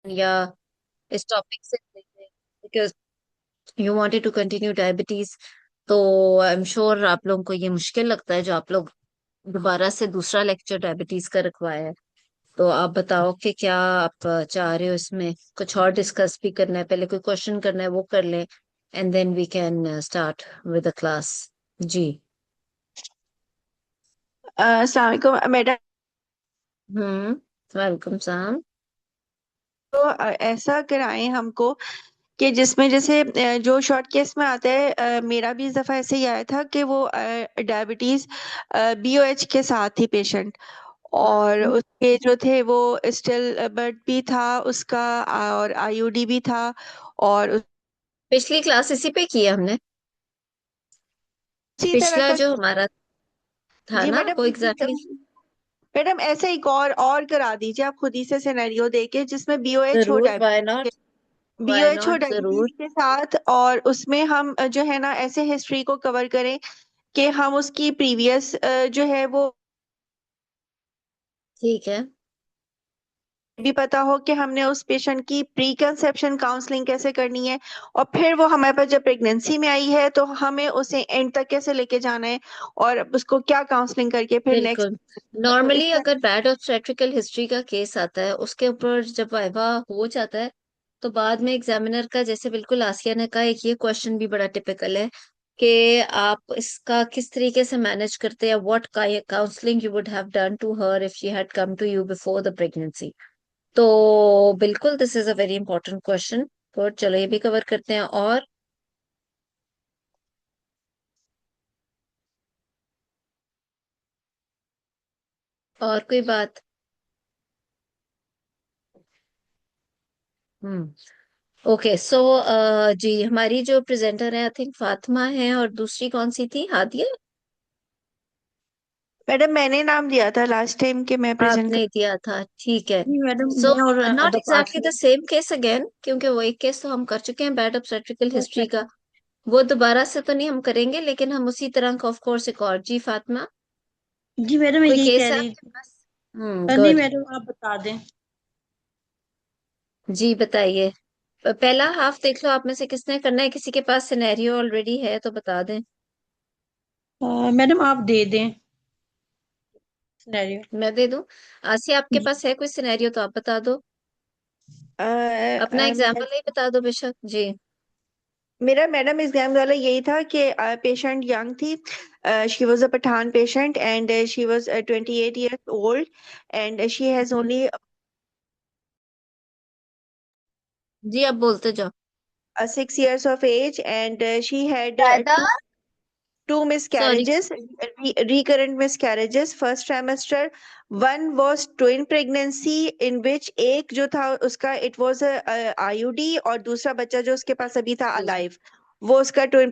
या इस टॉपिक से because you wanted to continue diabetes. तो आई एम श्योर आप लोगों को ये मुश्किल लगता है जो आप लोग दोबारा से दूसरा लेक्चर डायबिटीज का रखवाया है। तो आप बताओ कि क्या आप चाह रहे हो, इसमें कुछ और डिस्कस भी करना है, पहले कोई क्वेश्चन करना है वो कर लें and then we can start with the class. जी। अस्सलाम वालेकुम मैडम। Welcome Sam. तो ऐसा कराएं हमको कि जिसमें जैसे जो शॉर्ट केस में आता है, मेरा भी इस दफ़ा ऐसे ही आया था कि वो डायबिटीज़ बीओएच के साथ थी पेशेंट। और हम्म। उसके जो थे वो स्टिल बट भी था उसका, और आईयूडी भी था। और पिछली क्लास इसी पे की है हमने। उसी तरह पिछला का। जो हमारा था जी ना मैडम, वो एग्जैक्टली मैडम ऐसे एक और करा दीजिए आप खुद ही से सिनेरियो देके जिसमें बीओएच हो, जरूर, वाई नॉट। वाई बीओएच हो नॉट, डायबिटीज जरूर। के साथ। और उसमें हम जो है ना ऐसे हिस्ट्री को कवर करें कि हम उसकी प्रीवियस जो है वो ठीक है। भी पता हो कि हमने उस पेशेंट की प्री कंसेप्शन काउंसलिंग कैसे करनी है। और फिर वो हमारे पास जब प्रेगनेंसी में आई है तो हमें उसे एंड तक कैसे लेके जाना है, और उसको क्या काउंसलिंग करके फिर नेक्स्ट। बिल्कुल। तो नॉर्मली इस तरह। अगर बैड ऑब्स्टेट्रिकल हिस्ट्री का केस आता है उसके ऊपर जब वाइवा हो जाता है तो बाद में एग्जामिनर का, जैसे बिल्कुल आसिया ने कहा, एक ये क्वेश्चन भी बड़ा टिपिकल है कि आप इसका किस तरीके से मैनेज करते हैं, what counselling you would have done to her if she had come to you before the pregnancy. तो बिल्कुल this is a very important question. Good, चलो ये भी कवर करते हैं। और कोई बात? हम्म। ओके सो जी, हमारी जो प्रेजेंटर है आई थिंक फातिमा है, और दूसरी कौन सी थी, हादिया? मैडम मैंने नाम दिया था लास्ट टाइम कि मैं प्रेजेंट कर। आपने दिया था, ठीक है। जी मैडम, सो मैं और नॉट अदब exactly the Asiya. Same case again, क्योंकि वो एक केस तो हम कर चुके हैं बैड ऑब्स्टेट्रिकल हिस्ट्री अच्छा। का। वो दोबारा से तो नहीं हम करेंगे, लेकिन हम उसी तरह का ऑफ कोर्स एक और। जी फातिमा, जी मैडम, मैं कोई यही कह केस है रही आपके थी। पास? नहीं गुड। मैडम, आप बता दें। जी बताइए। पहला हाफ देख लो आप में से किसने करना है, किसी के पास सिनेरियो ऑलरेडी है तो बता दें। मैडम आप दे दें सिनेरियो। मैं दे दूं? आसिया आपके जी। पास है कोई सिनेरियो तो आप बता दो। अपना एग्जाम्पल ही बता दो बेशक जी। मेरा मैडम एग्जाम वाला यही था कि पेशेंट यंग थी। She was a Pathan patient and she was 28 years old and she has hmm. Only जी आप बोलते जाओ। 6 years of age and she had ज्यादा। two sorry. miscarriages, recurrent miscarriages first trimester. One was twin pregnancy in which एक जो था उसका it was a IUD, और दूसरा बच्चा जो उसके पास अभी था जी जी। alive, वो उसका twin।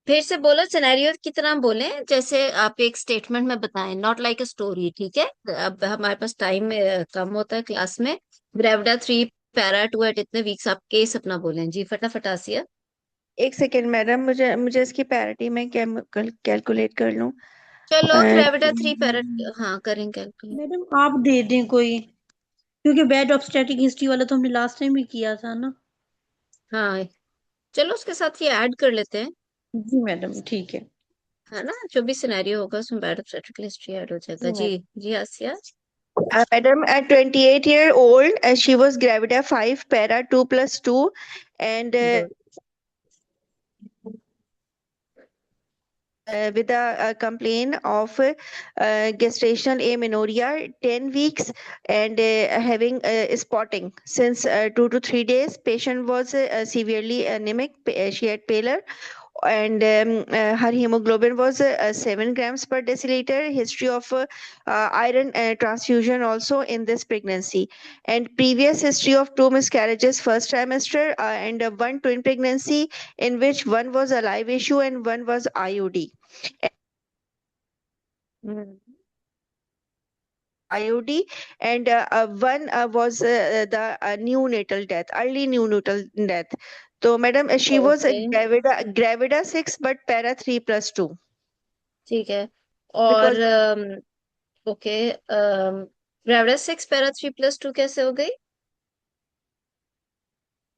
फिर से बोलो, सिनेरियो की तरह बोले, जैसे आप एक स्टेटमेंट में बताएं, नॉट लाइक अ स्टोरी, ठीक है? अब हमारे पास टाइम कम होता है क्लास में। ग्रेविडा 3 पैरा 2 एट इतने वीक्स आप केस अपना बोलें जी, फटाफट आसिया। एक सेकेंड मैडम, मुझे मुझे इसकी पैरिटी में कैलकुलेट कर लूं। चलो अ, ग्रेविडा 3 पैरा, हाँ करें कैलकुलेट। मैडम आप दे दें कोई, क्योंकि बैड ऑब्स्टेटिक हिस्ट्री वाला तो हमने लास्ट टाइम भी किया था ना। हाँ, चलो उसके साथ ये ऐड कर लेते हैं, जी मैडम ठीक है। है ना? जो भी सिनेरियो होगा उसमें बैड ऑब्स्टेट्रिक हिस्ट्री ऐड हो जाएगा जी जी। मैडम। जी Asiya. Madam, at 28-year old, she was gravida 5, para 2 plus 2, and good. with a complaint of gestational amenorrhea 10 weeks and having spotting since 2 to 3 days. Patient was severely anemic. She had pallor, and her hemoglobin was 7 grams per deciliter. History of iron transfusion also in this pregnancy, and previous history of two miscarriages first trimester, and one twin pregnancy in which one was a live issue and one was IUD. Hmm. IUD, and one was the neonatal death, early neonatal death. So, madam, she was okay, gravida 6 but para 3 plus 2 ठीक है। और because okay, gravida 6 para 3 plus 2 कैसे हो गई?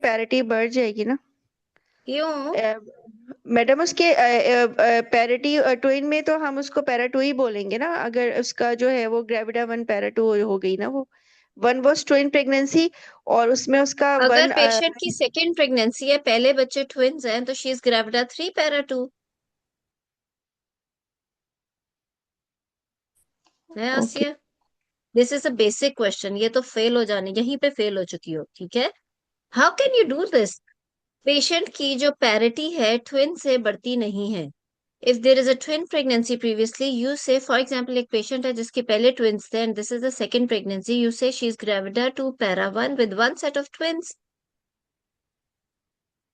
Parity बढ़ जाएगी ना? क्यों? अ, मैडम उसके पैरिटी ट्विन में तो हम उसको पैरा टू ही बोलेंगे ना, अगर उसका जो है वो ग्रेविडा वन पैरा टू हो गई ना वो। वन वॉज ट्विन प्रेगनेंसी, और उसमें उसका अगर वन। पेशेंट की सेकेंड प्रेगनेंसी है, पहले बच्चे ट्विंस हैं, तो शी इज ग्रेविडा 3 पैरा 2 है okay. Asiya. This is a basic question, ये तो फेल हो जाने, यहीं पे फेल हो चुकी हो, ठीक है। How can you do this? Patient की जो पैरिटी है ट्विन से बढ़ती नहीं है। If there is a twin pregnancy previously, you say for example एक पेशेंट है जिसके पहले ट्विन्स थे and this is the second pregnancy, you say she is gravida 2 para 1 with one set of twins.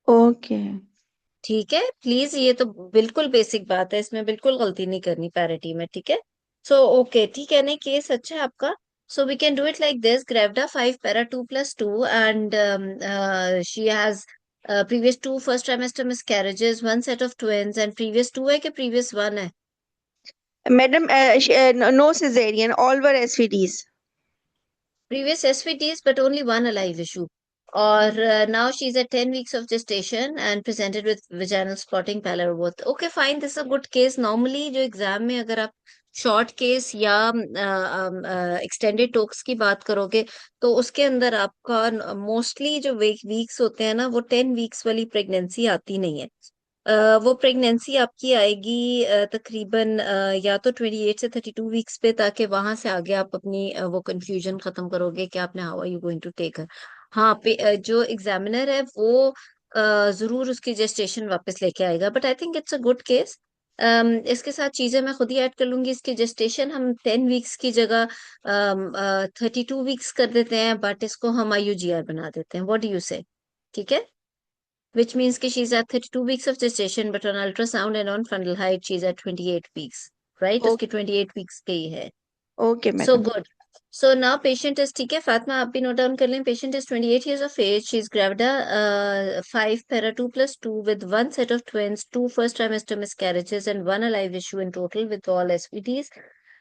Okay. ठीक है, please, ये तो बिल्कुल बेसिक बात है, इसमें बिल्कुल गलती नहीं करनी पैरिटी में, ठीक है। सो ओके, ठीक है, नहीं केस अच्छा है आपका। So we can do it like this, gravida 5 para 2 plus 2 and she has previous 2 first trimester miscarriages, one set of twins, and previous 2 है कि previous 1 है? Madam no caesarean, all were SVDs. Previous SVTs, but only one alive issue. Or now she's at 10 weeks of gestation and presented with vaginal spotting, pallor both. Okay, fine. This is a good case. Normally, जो exam में अगर आप short case या extended टोक्स की बात करोगे, तो उसके अंदर आपका मोस्टली जो वीक्स होते हैं ना, वो 10 वीक्स वाली प्रेगनेंसी आती नहीं है। वो प्रेगनेंसी आपकी आएगी तकरीबन या तो 28 से 32 वीक्स पे, ताकि वहां से आगे आप अपनी वो कंफ्यूजन खत्म करोगे कि आपने how are you going to take her. हाँ, जो एग्जामिनर है वो जरूर उसकी जेस्टेशन वापस लेके आएगा, but I think it's a good case. इसके साथ चीजें मैं खुद ही ऐड कर लूंगी, इसकी जेस्टेशन हम 10 वीक्स की जगह 32 वीक्स कर देते हैं, बट इसको हम IUGR बना देते हैं, व्हाट डू यू से? ठीक है, which means कि she's at 32 weeks of gestation, but on ultrasound and on fundal height she's at 28 weeks, right? उसकी 28 weeks पे ही है। Okay So madam. good. So now patient is, ठीक है फातिमा, आप भी नोट डाउन कर लें, patient is 28 years of age, she's gravida 5 para 2 plus 2 with one set of twins, 2 first trimester miscarriages and one alive issue in total with all SVTs,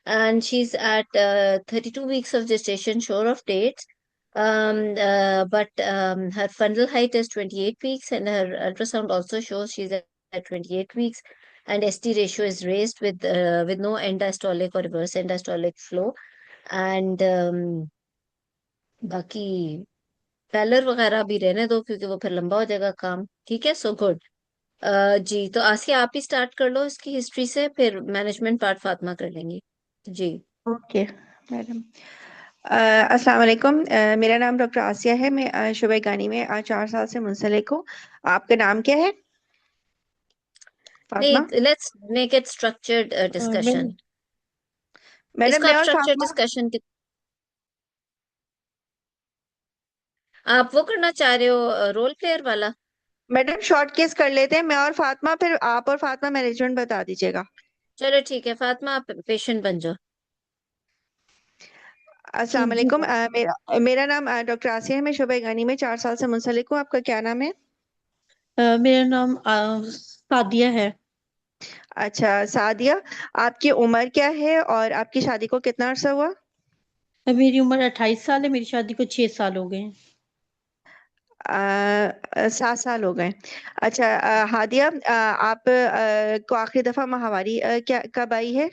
and she's at 32 weeks of gestation, sure of dates. But her fundal height is 28 weeks and her ultrasound also shows she's at 28 weeks, and ST ratio is raised with no end diastolic or reverse end diastolic flow, and बाकी parallel वगैरह भी रहने दो क्योंकि वो फिर लंबा हो जाएगा काम, ठीक है। So good. जी, तो आसिया आप ही स्टार्ट कर लो इसकी हिस्ट्री से, फिर मैनेजमेंट पार्ट फातिमा कर लेंगी। जी। Okay madam. अस्सलाम वालेकुम। मेरा नाम डॉक्टर आसिया है। मैं शुबे गानी में 4 साल से मुंसलिक हूँ। आपका नाम क्या है? फातिमा। नहीं, let's make it structured madam. Discussion. Madam इसको मैं आप और स्ट्रक्चर्ड फातिमा। डिस्कशन आप वो करना चाह रहे हो, रोल प्लेयर वाला? मैडम शॉर्ट केस कर लेते हैं, मैं और फातिमा, फिर आप और फातिमा मैनेजमेंट बता दीजिएगा। चलो ठीक है, फातिमा आप पेशेंट बन जाओ। अस्सलाम जी वालेकुम। मैम। मेरा मेरा नाम डॉक्टर आसिया है। मैं शुबे गानी में 4 साल से मुंसलिक हूँ। आपका क्या नाम है? मेरा नाम सादिया है। अच्छा सादिया। आपकी उम्र क्या है और आपकी शादी को कितना अरसा हुआ? मेरी उम्र 28 साल है, मेरी शादी को 6 साल हो गए हैं। 7 साल हो गए। अच्छा हादिया, आप को आखिरी दफा माहवारी क्या कब आई है?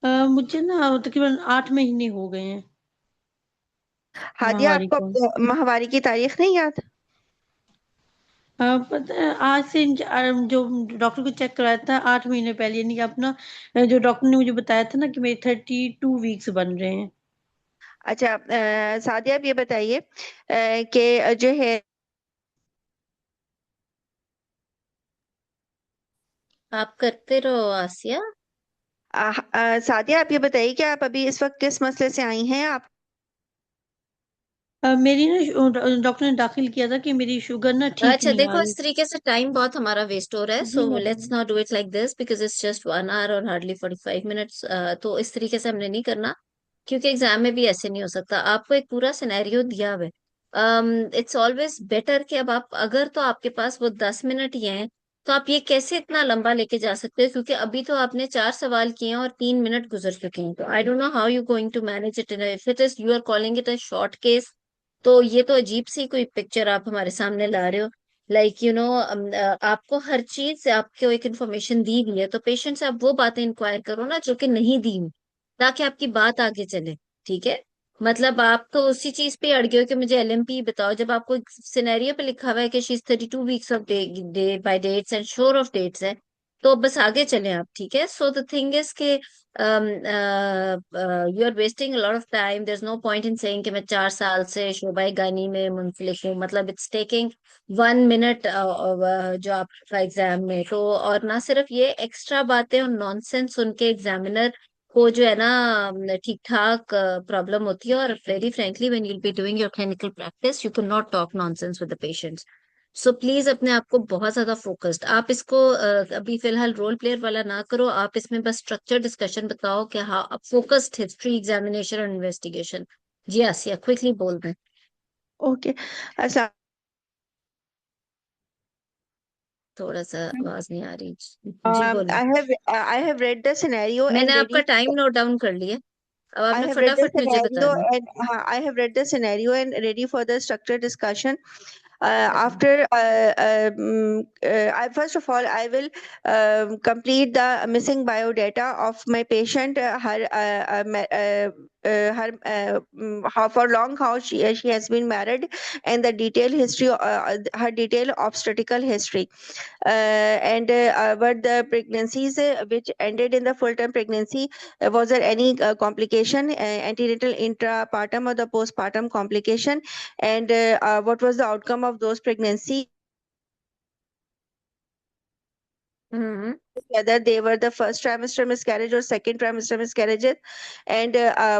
मुझे ना तकरीबन 8 महीने हो गए हैं हादिया, माहवारी आपको को। माहवारी की तारीख नहीं याद? पता है, आज से जो डॉक्टर को चेक कराया था 8 महीने पहले, यानी कि अपना जो डॉक्टर ने मुझे बताया था ना कि मेरे 32 वीक्स बन रहे हैं। अच्छा सादिया, आप ये बताइए कि जो है आप करते रहो आसिया। सादिया, आप ये बताइए कि आप अभी इस वक्त किस मसले से आई हैं आप? मेरी ना डॉक्टर ने दाखिल किया था कि मेरी शुगर ना ठीक अच्छा नहीं आ देखो, रही। इस तरीके से टाइम बहुत हमारा वेस्ट हो रहा है, जी so madam. Let's not do it like this because it's just 1 hour और हार्डली 45 मिनट्स। तो इस तरीके से हमने नहीं करना, क्योंकि एग्जाम में भी ऐसे नहीं हो सकता। आपको एक पूरा सिनेरियो दिया हुआ है, इट्स ऑलवेज बेटर कि अब आप अगर तो आपके पास वो 10 मिनट ही हैं, तो आप ये कैसे इतना लंबा लेके जा सकते हो, क्योंकि अभी तो आपने 4 सवाल किए हैं और 3 मिनट गुजर चुके हैं, तो I don't know how you going to manage it. If it is you are calling it a short case, तो ये तो अजीब सी कोई पिक्चर आप हमारे सामने ला रहे हो। लाइक आपको हर चीज से आपको एक इन्फॉर्मेशन दी गई है, तो पेशेंट से आप वो बातें इंक्वायर करो ना जो कि नहीं दी हुई, ताकि आपकी बात आगे चले। ठीक है। मतलब आप तो उसी चीज पे अड़ गए हो कि मुझे एलएमपी बताओ, जब आपको सिनेरियो पे लिखा हुआ है कि she is 32 weeks of day by dates and sure of dates है। तो बस आगे चलें आप। ठीक है। सो द थिंग इज के you are wasting lot of time. There is no point in saying कि मैं 4 साल से शोबा गानी में मुंसलिक हूँ। मतलब इट्स टेकिंग 1 मिनट जो आपका एग्जाम में। तो और ना सिर्फ ये एक्स्ट्रा बातें और नॉनसेंस सुन के एग्जामिनर को जो है ना ठीक ठाक प्रॉब्लम होती है। और very frankly when you'll be doing your clinical practice you can not talk nonsense with the patients. So please अपने आप को बहुत ज्यादा फोकस्ड, आप इसको अभी फिलहाल रोल प्लेयर वाला ना करो। आप इसमें बस स्ट्रक्चर डिस्कशन बताओ कि हाँ आप फोकस्ड हिस्ट्री एग्जामिनेशन और इन्वेस्टिगेशन। जी आसिया क्विकली बोल दें। Okay. Aslam थोड़ा सा आवाज नहीं आ रही। जी बोलो। I have read the scenario मैंने and आपका ready. टाइम नोट डाउन कर लिया, अब I आपने have read the फटाफट मुझे scenario बताना है। and I have read the scenario and ready for the structured discussion. I first of all I will complete the missing biodata of my patient, how for long how she has been married, and the detailed history, her detailed obstetrical history, but the pregnancies which ended in the full-term pregnancy, was there any complication, antenatal, intrapartum, or the postpartum complication, and what was the outcome of those pregnancy, hmm. whether they were the first trimester miscarriage or second trimester miscarriages, and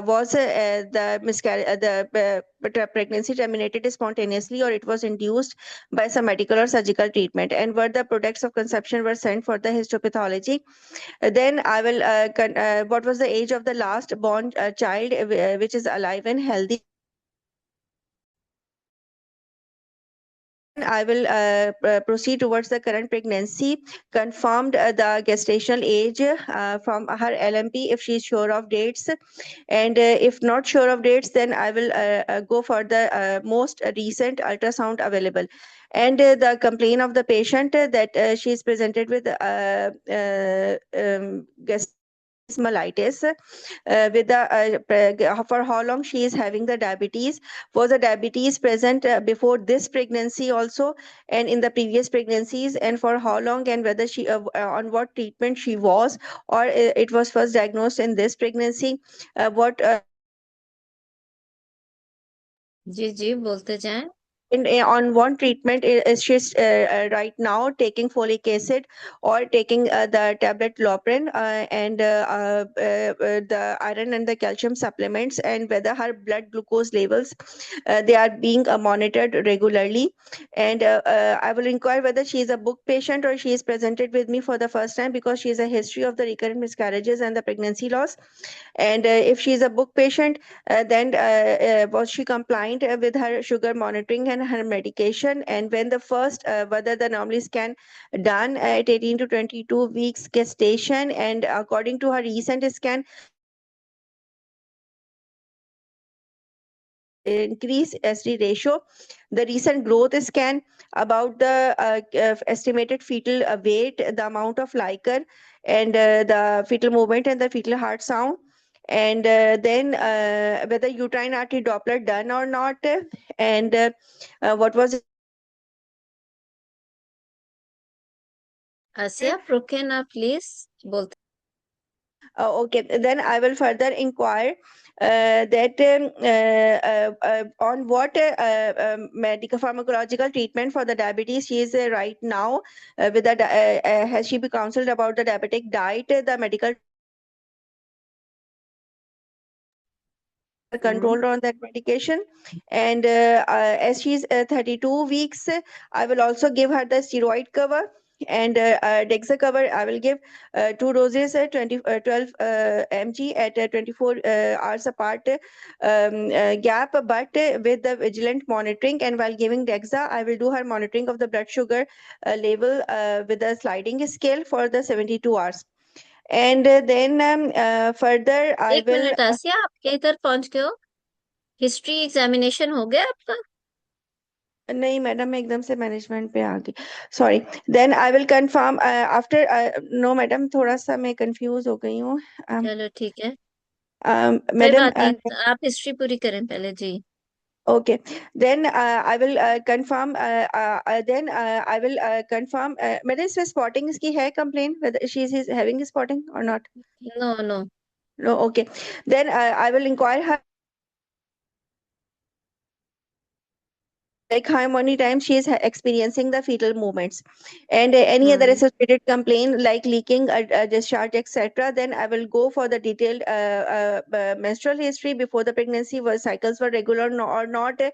was the miscarriage the pregnancy terminated spontaneously, or it was induced by some medical or surgical treatment, and were the products of conception were sent for the histopathology. Then I will what was the age of the last born child, which is alive and healthy. I will proceed towards the current pregnancy, confirmed the gestational age from her LMP if she is sure of dates, and if not sure of dates, then I will go for the most recent ultrasound available. And the complaint of the patient that she is presented with mellitus, with the for how long she is having the diabetes, was the diabetes present before this pregnancy also and in the previous pregnancies, and for how long, and whether she on what treatment she was, or it was first diagnosed in this pregnancy, what जी जी बोलते जाएं। on one treatment is she right now taking folic acid or taking the tablet Loprin, and the iron and the calcium supplements, and whether her blood glucose levels they are being monitored regularly, and I will inquire whether she is a book patient or she is presented with me for the first time, because she has a history of the recurrent miscarriages and the pregnancy loss, and if she is a book patient, then was she compliant with her sugar monitoring and her medication, and when the first whether the anomaly scan done at 18 to 22 weeks gestation, and according to her recent scan, increase SD ratio, the recent growth scan about the estimated fetal weight, the amount of liquor, and the fetal movement and the fetal heart sound, and then whether uterine artery Doppler done or not, and what was आसिया आप रुके ना please. बोलते। okay, then I will further inquire that on what medical pharmacological treatment for the diabetes she is right now, with the has she been counseled about the diabetic diet, the medical control on that medication, and as she's 32 weeks, I will also give her the steroid cover, and Dexa cover I will give 2 doses, 12 mg at 24 hours apart gap, but with the vigilant monitoring, and while giving Dexa I will do her monitoring of the blood sugar level with a sliding scale for the 72 hours, and then further I एक will minute आसिया, आप इधर पहुंच गए हो। History examination हो गया आपका? नहीं मैडम, मैं एकदम से मैनेजमेंट पे आ गई, sorry. Then I will confirm after. No madam, थोड़ा सा मैं कंफ्यूज हो गई हूँ। चलो ठीक है, कोई मैडम, बात नहीं, आप हिस्ट्री पूरी करें पहले जी। okay, then I will confirm. Then I will confirm. मैंने इसमें spotting की है complaint, whether she is having spotting or not? No no. No, okay. Then I will inquire her, like how many times she is experiencing the fetal movements, and any other hmm associated complaint like leaking, discharge, etc. Then I will go for the detailed menstrual history before the pregnancy, were cycles were regular or not,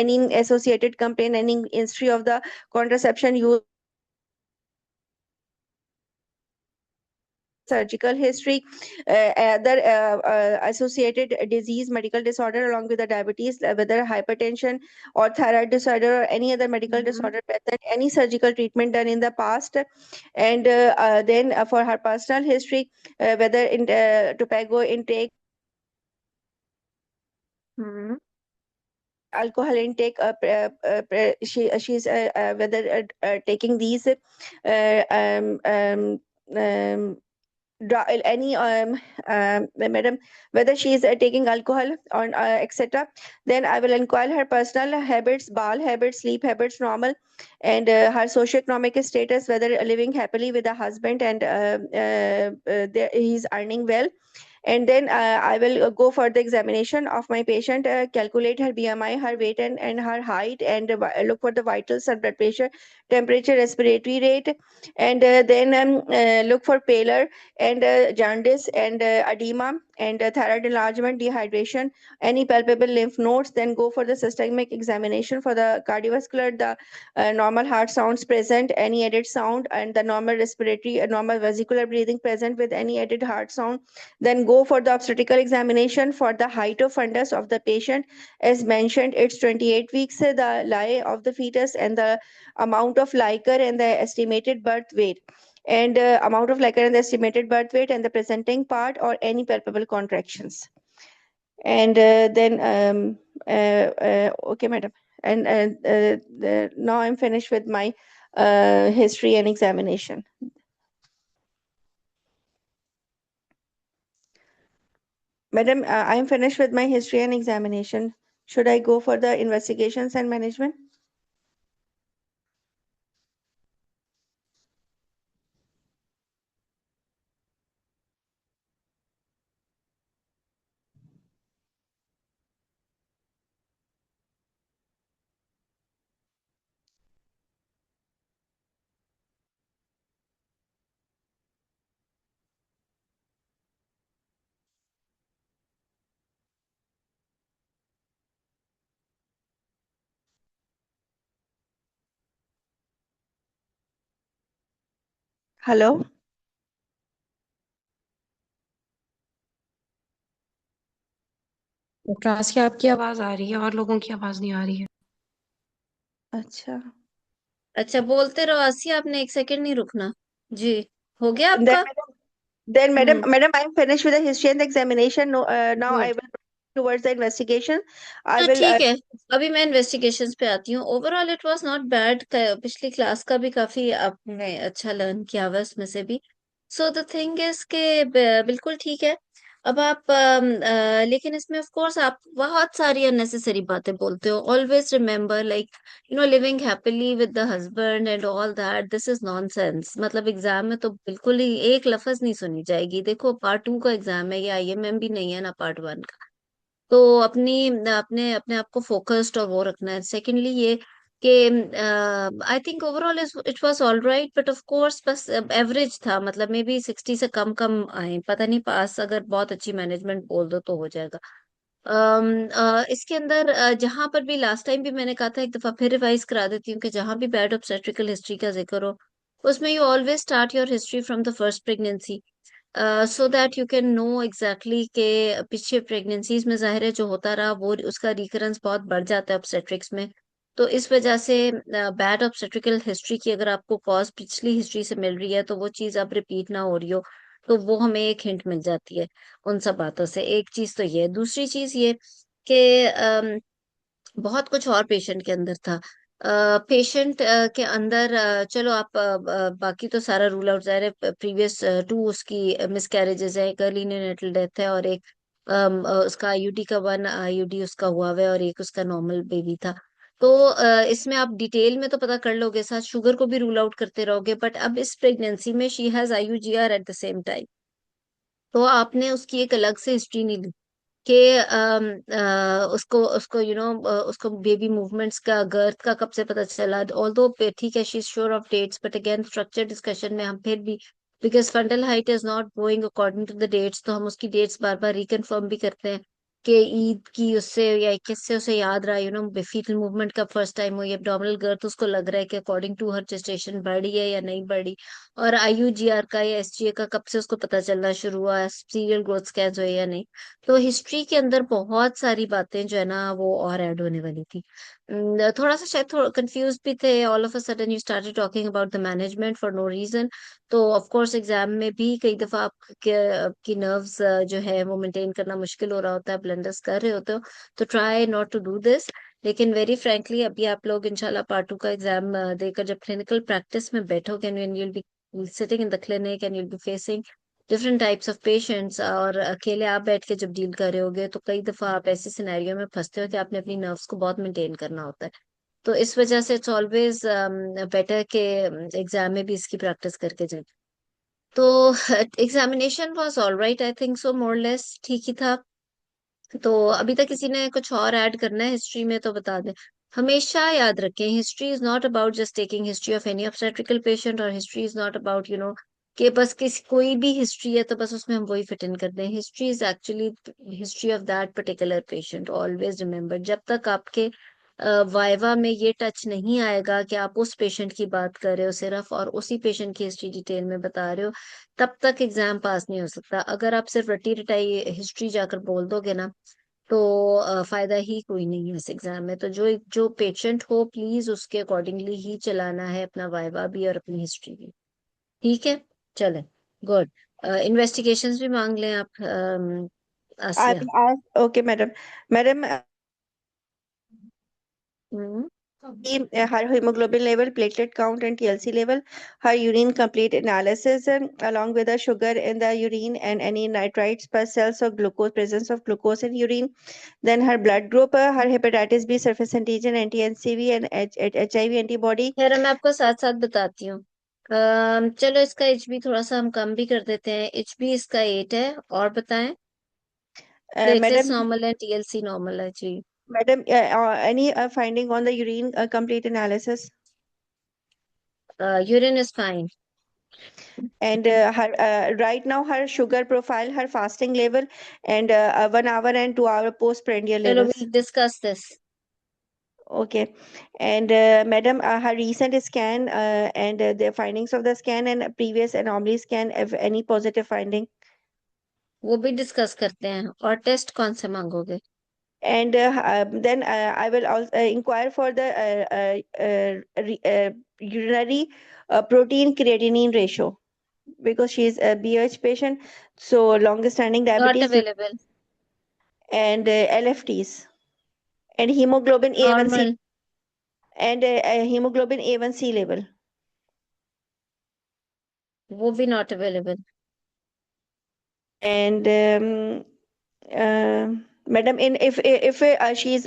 any associated complaint, any history of the contraception use, surgical history, other associated disease, medical disorder along with the diabetes, whether hypertension or thyroid disorder or any other medical hmm disorder present, any surgical treatment done in the past, and then for her personal history, whether in tobacco intake, hmm alcohol intake, she's whether taking these um, any madam, whether she is taking alcohol or etc. Then I will inquire her personal habits, bowel habits, sleep habits, normal, and her socioeconomic status, whether living happily with a husband and he's earning well. And then I will go for the examination of my patient, calculate her BMI, her weight, and her height, and look for the vitals, her blood pressure, temperature, respiratory rate, and then look for pallor and jaundice and edema and thyroid enlargement, dehydration, any palpable lymph nodes. Then go for the systemic examination for the cardiovascular, the normal heart sounds present, any added sound, and the normal respiratory, normal vesicular breathing present with any added heart sound. Then go for the obstetrical examination for the height of fundus of the patient. As mentioned, it's 28 weeks, the lie of the fetus, and the amount of liquor and the estimated birth weight. And amount of liquor and the estimated birth weight and the presenting part or any palpable contractions. And then, okay, madam. And now I'm finished with my history and examination. Madam, I am finished with my history and examination. Should I go for the investigations and management? Hello? Class की आपकी आवाज आ रही है और लोगों की आवाज नहीं आ रही है। अच्छा। अच्छा, बोलते रहो आसिया, आपने एक सेकंड नहीं रुकना जी। हो गया Then, आपका? madam, then, hmm madam, I am finished with the history and the examination. No, now I good. will towards the investigation. I तो will. ठीक है, अभी मैं इन्वेस्टिगेशंस पे आती हूँ। Overall it was not bad. पिछली क्लास का भी काफी आपने अच्छा लर्न किया हुआ उसमें से भी। सो द थिंग इज के बिल्कुल ठीक है। अब आप लेकिन इसमें ऑफ कोर्स आप बहुत सारी अननेसेसरी बातें बोलते हो। Always remember, like living happily with the husband and all that, this is nonsense. मतलब एग्जाम में तो बिल्कुल ही एक लफ्ज नहीं सुनी जाएगी। देखो, पार्ट 2 का एग्जाम है, ये आईएमएम भी नहीं है ना पार्ट 1 का। तो अपनी अपने अपने आप को फोकस्ड और वो रखना है। सेकेंडली ये कि I think overall it was all right, but of course बस एवरेज था। मतलब मे बी 60 से कम कम आए, पता नहीं। पास अगर बहुत अच्छी मैनेजमेंट बोल दो तो हो जाएगा। इसके अंदर जहां पर भी लास्ट टाइम भी मैंने कहा था, एक दफा फिर रिवाइज करा देती हूँ कि जहां भी बैड ऑब्स्टेट्रिकल हिस्ट्री का जिक्र हो, उसमें you always start your history from the first pregnancy, so that you can know exactly के पिछले प्रेगनेंसीज में जाहिर है जो होता रहा वो उसका रिकरेंस बहुत बढ़ जाता है ऑब्स्टेट्रिक्स में। तो इस वजह से बैड ऑब्स्टेट्रिकल हिस्ट्री की अगर आपको कॉज पिछली हिस्ट्री से मिल रही है तो वो चीज अब रिपीट ना हो रही हो, तो वो हमें एक हिंट मिल जाती है उन सब बातों से। एक चीज तो ये, दूसरी चीज ये कि बहुत कुछ और पेशेंट के अंदर था। पेशेंट के अंदर चलो आप बाकी तो सारा रूल आउट ज़ाहिर है। प्रीवियस 2 उसकी मिसकैरेजेस है, एक अर्ली न्यूनेटल डेथ है, और एक उसका आईयूडी का 1 आईयूडी उसका हुआ हुआ है, और एक उसका नॉर्मल बेबी था। तो इसमें आप डिटेल में तो पता कर लोगे, साथ शुगर को भी रूल आउट करते रहोगे, बट अब इस प्रेगनेंसी में she has IUGR eight the same time. तो आपने उसकी एक अलग से हिस्ट्री नहीं ली कि उसको उसको उसको बेबी मूवमेंट्स का गर्थ का कब से पता चला। ऑल्दो ठीक है, she is sure of dates, but again structure discussion में हम फिर भी, because fundal height is not going according to the dates, तो हम उसकी डेट्स बार बार रिकन्फर्म भी करते हैं कि ईद की उससे या किससे उसे याद रहा, फीटल मूवमेंट का फर्स्ट टाइम हुई, एब्डोमिनल गर्थ उसको लग रहा है कि अकॉर्डिंग टू हर जेस्टेशन बढ़ी है या नहीं बढ़ी, और आईयूजीआर का या एसजीए का कब से उसको पता चलना शुरू हुआ, सीरियल ग्रोथ स्कैन्स हुए या नहीं। तो हिस्ट्री के अंदर बहुत सारी बातें जो है ना वो और ऐड होने वाली थी। थोड़ा सा शायद थोड़ा कंफ्यूज भी थे। All of a sudden you started talking about the management for no reason. तो ऑफ कोर्स एग्जाम में भी कई दफा आपकी नर्व्स जो है वो मेंटेन करना मुश्किल हो रहा होता है, ब्लंडर्स कर रहे होते हो, तो try not to do this. लेकिन वेरी फ्रेंकली अभी आप लोग इंशाल्लाह पार्ट 2 का एग्जाम देकर जब क्लिनिकल प्रैक्टिस में बैठोगे, and you'll be sitting in the clinic and you'll be facing different types of patients, और अकेले आप बैठ के जब डील कर रहे होगे तो कई दफा आप ऐसे सिनेरियो में फंसते हो कि आपने अपनी नर्व्स को बहुत मेंटेन करना होता है। तो इस वजह से इट्स ऑलवेज बेटर के एग्जाम में भी इसकी प्रैक्टिस करके जाए। तो examination was alright, I think so, more less ठीक ही था। तो अभी तक किसी ने कुछ और ऐड करना है हिस्ट्री में तो बता दें। हमेशा याद रखें, history is not about just taking history of any obstetrical patient, और हिस्ट्री इज नॉट अबाउट कि बस किसी कोई भी हिस्ट्री है तो बस उसमें हम वही फिट इन कर दें। History is actually history of that particular patient. Always remember, जब तक आपके वाइवा में ये टच नहीं आएगा कि आप उस पेशेंट की बात कर रहे हो सिर्फ, और उसी पेशेंट की हिस्ट्री डिटेल में बता रहे हो, तब तक एग्जाम पास नहीं हो सकता। अगर आप सिर्फ रटी रटाई हिस्ट्री जाकर बोल दोगे ना, तो फायदा ही कोई नहीं है इस एग्जाम में। तो जो जो पेशेंट हो, प्लीज उसके अकॉर्डिंगली ही चलाना है अपना वाइवा भी और अपनी हिस्ट्री भी। ठीक है, चले, गुड। इन्वेस्टिगेशंस भी मांग लें आप, I Asia. will ask. Okay, madam. Madam, hmm. her hemoglobin level, platelet count, and TLC level, her urine complete analysis, along with the sugar in the urine and any nitrites per cells or glucose, presence of glucose in urine. Then her blood group, her hepatitis B surface antigen, anti-NCV, and HIV antibody. खैर, मैं आपको साथ साथ बताती हूँ। चलो, इसका HB थोड़ा सा हम कम भी कर देते हैं। एचबी इसका 8 है, और बताएं। प्लेटलेट्स Madam, नॉर्मल है, टीएलसी नॉर्मल है जी। any finding on the urine complete analysis? Urine is fine. And her right now her sugar profile, her fasting level, and 1 hour and 2 hour postprandial चलो, levels. We discuss this. Okay. And madam, her recent scan and the findings of the scan and previous anomaly scan, if any positive finding. वो भी discuss करते हैं। और test कौन से मांगोगे? And then I will also inquire for the urinary protein creatinine ratio, because she is a BH patient, so long standing not diabetes available. and LFTs and hemoglobin A1C normal. and hemoglobin A1C level. वो भी not available. And madam, in if she is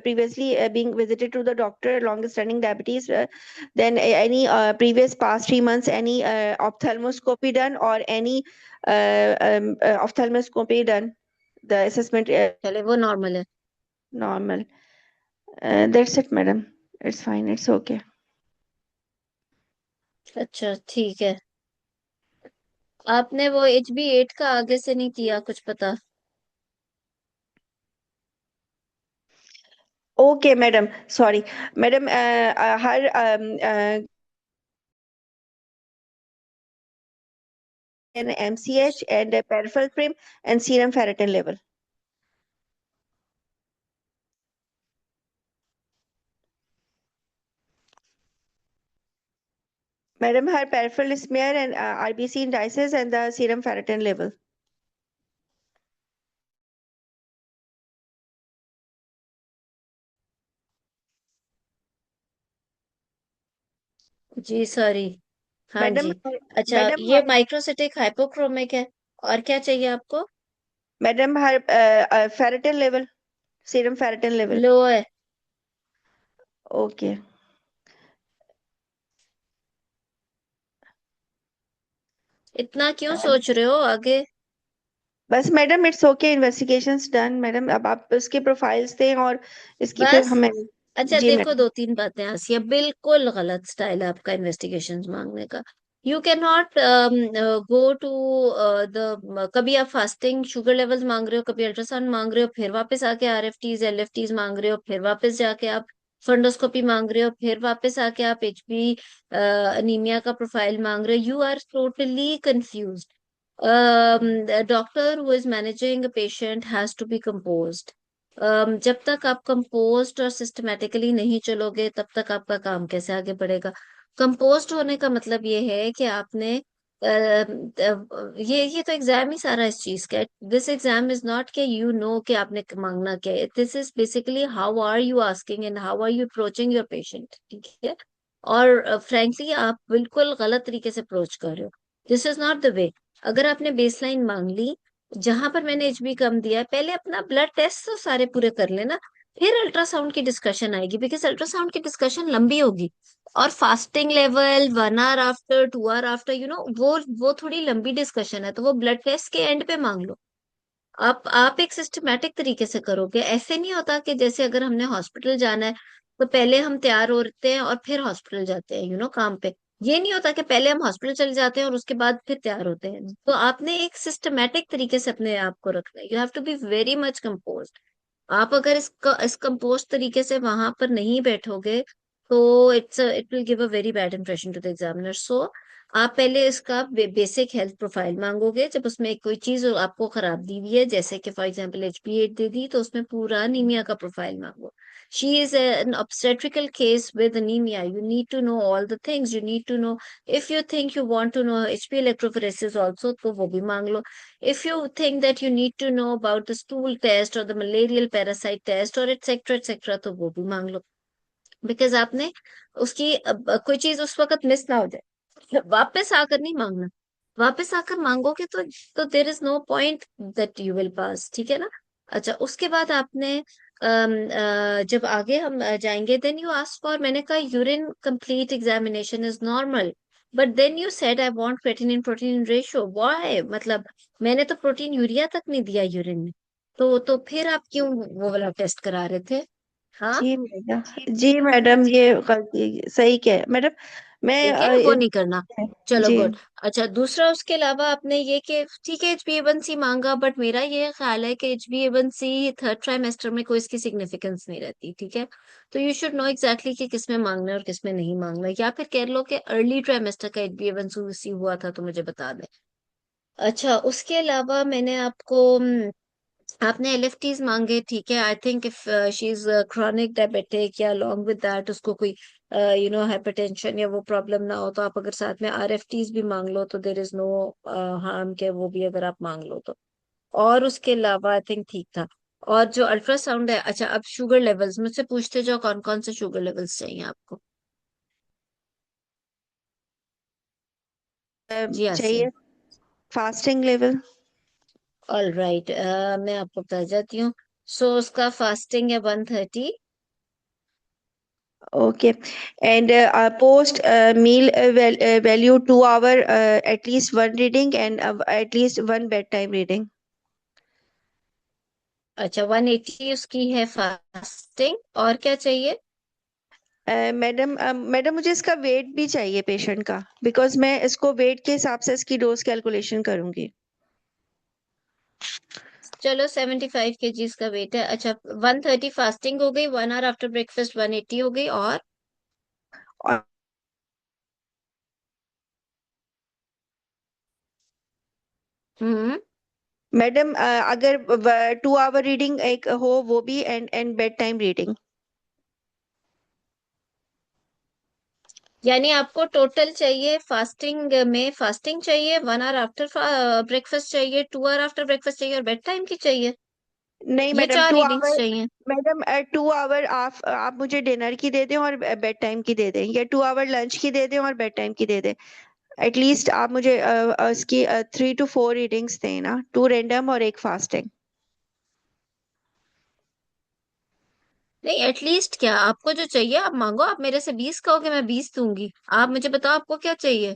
previously being visited to the doctor, long standing diabetes, then any previous past 3 months, any ophthalmoscopy done or any ophthalmoscopy done, the assessment चले, वो normal है। normal. That's it, madam. It's fine. It's okay. अच्छा, ठीक है। आपने वो HB8 का आगे से नहीं किया कुछ पता? Okay, madam. Sorry, madam. Her an MCH and a peripheral prim and serum ferritin level. Madam, her peripheral smear and RBC indices and the serum ferritin level. जी सॉरी। हाँ मैडम जी। अच्छा, मैडम ये माइक्रोसिटिक हाइपोक्रोमिक है। और क्या चाहिए आपको? Madam her ferritin level, serum ferritin level. Low है। ओके। इतना क्यों सोच रहे हो आगे? बस madam it's okay, investigations done madam. अब आप उसके प्रोफाइल्स दें और इसकी फिर बस। हमें। अच्छा जी देखो, मैडम। दो तीन बातें आसिया, बिल्कुल गलत स्टाइल है आपका इन्वेस्टिगेशन मांगने का। You can not go to the, कभी आप फास्टिंग शुगर लेवल्स मांग रहे हो, कभी अल्ट्रासाउंड मांग रहे हो, फिर वापस आके आरएफटीज एलएफटीज मांग रहे हो, फिर वापस जाके आप फंडोस्कोपी मांग रहे हो, फिर वापस आके आप एचबी अनीमिया का प्रोफाइल मांग रहे हो। You are totally confused. Doctor who is managing a patient has to be composed. जब तक आप कंपोस्ट और सिस्टमेटिकली नहीं चलोगे तब तक आपका काम कैसे आगे बढ़ेगा? कंपोस्ट होने का मतलब ये है कि आपने ये तो एग्जाम ही सारा इस चीज का है। दिस एग्जाम इज नॉट कि यू नो कि आपने मांगना क्या है। This is basically how are you asking and how are you approaching your patient, ठीक है? और फ्रैंकली आप बिल्कुल गलत तरीके से अप्रोच कर रहे हो। This is not the way. अगर आपने बेसलाइन मांग ली, जहां पर मैंने एचबी कम दिया है, पहले अपना ब्लड टेस्ट तो सारे पूरे कर लेना, फिर अल्ट्रासाउंड की डिस्कशन आएगी, बिकॉज अल्ट्रासाउंड की डिस्कशन लंबी होगी। और fasting level 1 hour after 2 hour after, वो थोड़ी लंबी डिस्कशन है, तो वो ब्लड टेस्ट के एंड पे मांग लो। आप एक सिस्टमेटिक तरीके से करोगे। ऐसे नहीं होता कि जैसे अगर हमने हॉस्पिटल जाना है तो पहले हम तैयार होते हैं और फिर हॉस्पिटल जाते हैं, काम पे। ये नहीं होता कि पहले हम हॉस्पिटल चले जाते हैं और उसके बाद फिर तैयार होते हैं। तो आपने एक सिस्टमेटिक तरीके से अपने आप को रखना है। You have to be very much compose. आप अगर इस कंपोज तरीके से वहां पर नहीं बैठोगे तो it will give a very bad impression to the examiner. So आप पहले इसका बेसिक हेल्थ प्रोफाइल मांगोगे। जब उसमें कोई चीज आपको खराब दी हुई है, जैसे कि फॉर एग्जांपल HbA दे दी, तो उसमें पूरा अनीमिया का प्रोफाइल मांगो। She is an obstetrical case with anemia. You need to know all the things. You need to know, if you think you want to know HbA electrophoresis also, तो वो भी मांग लो। If you think that you need to know about the stool test or the malarial parasite test or etc., तो वो भी मांग लो। Because आपने उसकी कोई चीज उस वक्त मिस ना हो जाए, वापस आकर नहीं मांगना। वापस आकर मांगोगे तो there is no point that you will pass, ठीक है ना? अच्छा, उसके बाद आपने जब आगे हम जाएंगे, देन यू आस्क फॉर, मैंने कहा urine complete examination is normal, but then you said I want creatinine protein ratio. Why? मतलब मैंने तो प्रोटीन यूरिया तक नहीं दिया यूरिन में। तो फिर आप क्यों वो वाला टेस्ट करा रहे थे? हाँ। जी मैडम। जी मैडम, ये गलती सही क्या है मैडम? मैं ठीक है, वो नहीं करना। चलो जी गुड। अच्छा, दूसरा उसके अलावा आपने ये कि ठीक है HbA1c मांगा, बट मेरा ये ख्याल है कि HbA1c थर्ड ट्राइमेस्टर में कोई इसकी सिग्निफिकेंस नहीं रहती, ठीक है? तो यू शुड नो एग्जैक्टली कि किस में मांगना है और किस में नहीं मांगना है। या फिर कह लो कि अर्ली ट्राइमेस्टर का HbA1c हुआ था तो मुझे बता दें। अच्छा, उसके अलावा मैंने आपको आपने LFTs मांगे, ठीक है? I think if she is chronic diabetic या along विद दैट उसको कोई हाइपरटेंशन या वो प्रॉब्लम ना हो, तो आप अगर साथ में RFTs भी मांग लो तो देर इज नो हार्म के वो भी अगर आप मांग लो तो। और उसके अलावा आई थिंक ठीक था। और जो अल्ट्रासाउंड है, अच्छा अब शुगर लेवल्स मुझसे पूछते जाओ, कौन कौन से शुगर लेवल्स चाहिए आपको? जी आसिया। चाहिए फास्टिंग लेवल। ऑल राइट, मैं आपको बता जाती हूँ। सो उसका फास्टिंग है 130। Okay. And post meal value 2 hour, at least one reading and at least one bedtime reading. अच्छा, 180 उसकी है फास्टिंग। और क्या चाहिए? मैडम मुझे इसका वेट भी चाहिए पेशेंट का, बिकॉज मैं इसको वेट के हिसाब से इसकी डोज कैलकुलेशन करूंगी। चलो 75 kg का वेट है। अच्छा, 130 फास्टिंग हो गई, 1 आवर आफ्टर ब्रेकफास्ट 180 हो गई। और और हम्म मैडम अगर 2 hour रीडिंग एक हो वो भी, एंड बेड टाइम रीडिंग। यानी आपको टोटल चाहिए फास्टिंग में, फास्टिंग चाहिए, 1 आवर आफ्टर ब्रेकफास्ट चाहिए, 2 आवर आफ्टर ब्रेकफास्ट चाहिए और बेड टाइम की चाहिए। नहीं ये मैडम, 4 टू रीडिंग्स आवर चाहिए। मैडम 2 आवर आप मुझे डिनर की दे दें और बेड टाइम की दे दें, या 2 आवर लंच की दे दें और बेड टाइम की दे दें। एटलीस्ट आप मुझे इसकी 3 to 4 रीडिंग्स दें ना, 2 रैंडम और एक फास्टिंग। नहीं, एटलीस्ट क्या आपको जो चाहिए आप मांगो। आप मेरे से 20 कहोगे, मैं 20 दूंगी। आप मुझे बताओ आपको क्या चाहिए।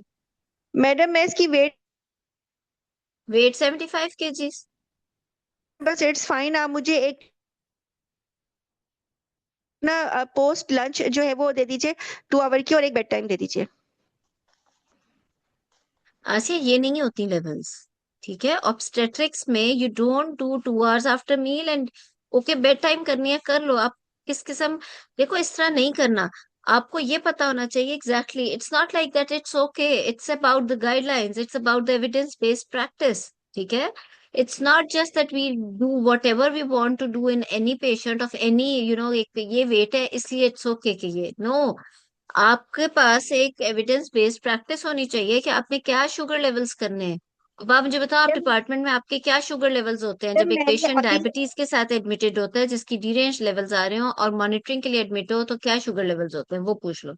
मैडम मैं इसकी वेट, वेट 75 kg। बस इट्स फाइन, आप मुझे एक ना पोस्ट लंच जो है वो दे दीजिए, 2 आवर की, और एक बेड टाइम दे दीजिए। आसिया, ये नहीं होती लेवल्स। ठीक है, ऑब्स्टेट्रिक्स में you don't do 2 hours after meal and okay bed time करनी है कर लो। आप किस किस्म, देखो इस तरह नहीं करना। आपको ये पता होना चाहिए exactly. It's not like that, it's okay, it's about the guidelines, it's about the evidence based practice. ठीक है, it's not just that we do whatever we want to do in any patient of any एक ये wait है इसलिए it's okay कि ये no. आपके पास एक एविडेंस बेस्ड प्रैक्टिस होनी चाहिए कि आपने क्या शुगर लेवल्स करने हैं। अब आप मुझे बताओ, आप मैडम डिपार्टमेंट में आपके क्या शुगर लेवल्स होते हैं जब एक मैंने पेशेंट अभी डायबिटीज के साथ एडमिटेड होता है, जिसकी डी रेंज लेवल्स आ रहे हो और मॉनिटरिंग के लिए एडमिट हो, तो क्या शुगर लेवल्स होते हैं वो पूछ लो।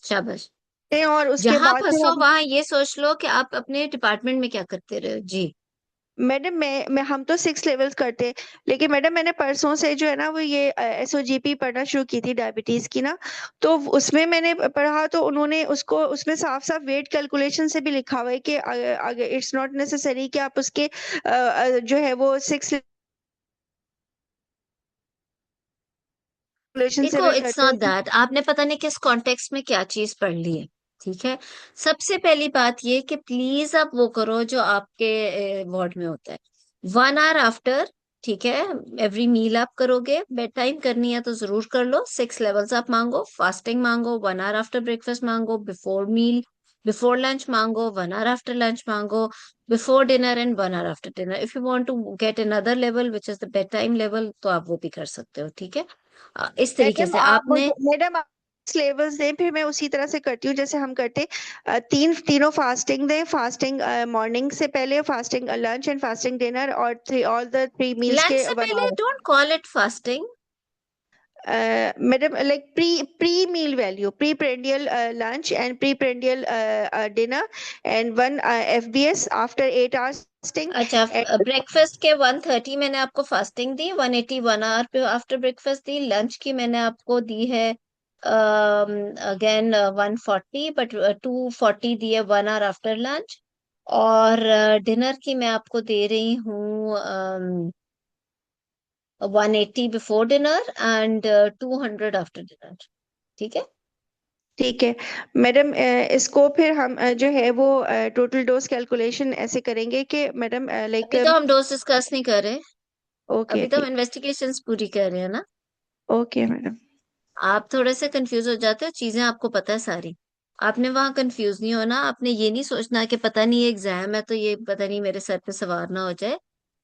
शाबाश। और उसके जहां बाद फिर फंसो हम, वहां ये सोच लो कि आप अपने डिपार्टमेंट में क्या करते रहे हो। जी। मैडम मैं हम तो 6 लेवल्स करते हैं, लेकिन मैडम मैंने परसों से जो है ना वो ये SOGP पढ़ना शुरू की थी डायबिटीज की ना, तो उसमें मैंने पढ़ा तो उन्होंने उसको उसमें साफ साफ वेट कैलकुलेशन से भी लिखा हुआ है कि अगर इट्स नॉट नेसेसरी कि आप उसके जो है वो 6 कैलकुलेशन से देखो, भी इट्स करते नॉट हैं। दैट, आपने पता नहीं किस कॉन्टेक्स्ट में क्या चीज पढ़ ली है। ठीक है, सबसे पहली बात ये कि प्लीज आप वो करो जो आपके वार्ड में होता है। 1 hour आफ्टर, ठीक है, एवरी मील आप करोगे। बेड टाइम करनी है तो जरूर कर लो। 6 लेवल्स आप मांगो, फास्टिंग मांगो, 1 hour आफ्टर ब्रेकफास्ट मांगो, बिफोर मील बिफोर लंच मांगो, 1 hour आफ्टर लंच मांगो, before dinner and 1 hour after dinner. If you want to get another level which is the bed time level, तो आप वो भी कर सकते हो। ठीक है, इस तरीके मैडम से आप आपने। मुझे मैडम आप लेवल्स दें, फिर मैं उसी तरह से करती हूँ जैसे हम करते। तीनों फास्टिंग दें, फास्टिंग मॉर्निंग से पहले, fasting lunch and fasting dinner, और ऑल द 3 मील्स लंच के से वन पहले hour don't call it fasting. Madam like pre meal value, pre prandial lunch and pre prandial dinner, and 1 FBS after 8 hours fasting. अच्छा, and breakfast के 1:30 मैंने आपको fasting दी, 180 1 hour पे after breakfast दी। लंच की मैंने आपको दी है अगेन 140, बट 240 दी है 1 hour आफ्टर लंच। और डिनर की मैं आपको दे रही हूँ 180 before dinner and 200 after dinner. ठीक है। ठीक है मैडम, इसको फिर हम जो है वो टोटल डोज कैलकुलेशन ऐसे करेंगे कि मैडम लाइक, अभी तो हम डोज डिस्कस नहीं कर रहे। ओके अभी तो हम ठीक, इन्वेस्टिगेशंस पूरी कर रहे हैं ना। Okay madam. आप थोड़े से कंफ्यूज हो जाते हो, चीजें आपको पता है सारी। आपने वहां कंफ्यूज नहीं होना। आपने ये नहीं सोचना कि पता नहीं ये एग्जाम है तो ये पता नहीं मेरे सर पे सवार ना हो जाए।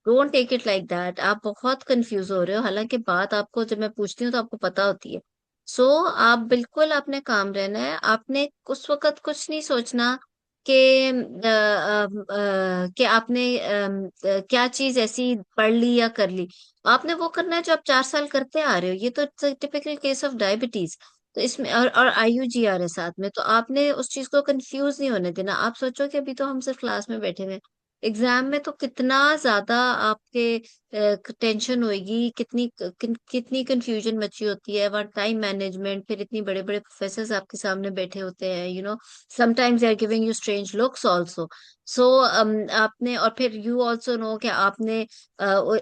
Don't take it like that. आप बहुत कंफ्यूज हो रहे हो, हालांकि बात आपको जब मैं पूछती हूँ तो आपको पता होती है। सो आप बिल्कुल आपने काम रहना है। आपने उस वक्त कुछ नहीं सोचना कि कि आपने क्या चीज ऐसी पढ़ ली या कर ली। आपने वो करना है जो आप 4 साल करते आ रहे हो। ये तो टिपिकल केस ऑफ डायबिटीज। तो इसमें और IUGR है साथ में, तो आपने उस चीज को कंफ्यूज नहीं होने देना। आप सोचो कि अभी तो हम सिर्फ क्लास में बैठे हुए हैं। एग्जाम में तो कितना ज्यादा आपके टेंशन होगी, कितनी कंफ्यूजन मची होती है वहाँ। टाइम मैनेजमेंट, फिर इतनी बड़े बड़े प्रोफेसर आपके सामने बैठे होते हैं, sometimes they are giving you strange looks also. So आपने, और फिर यू ऑल्सो नो कि आपने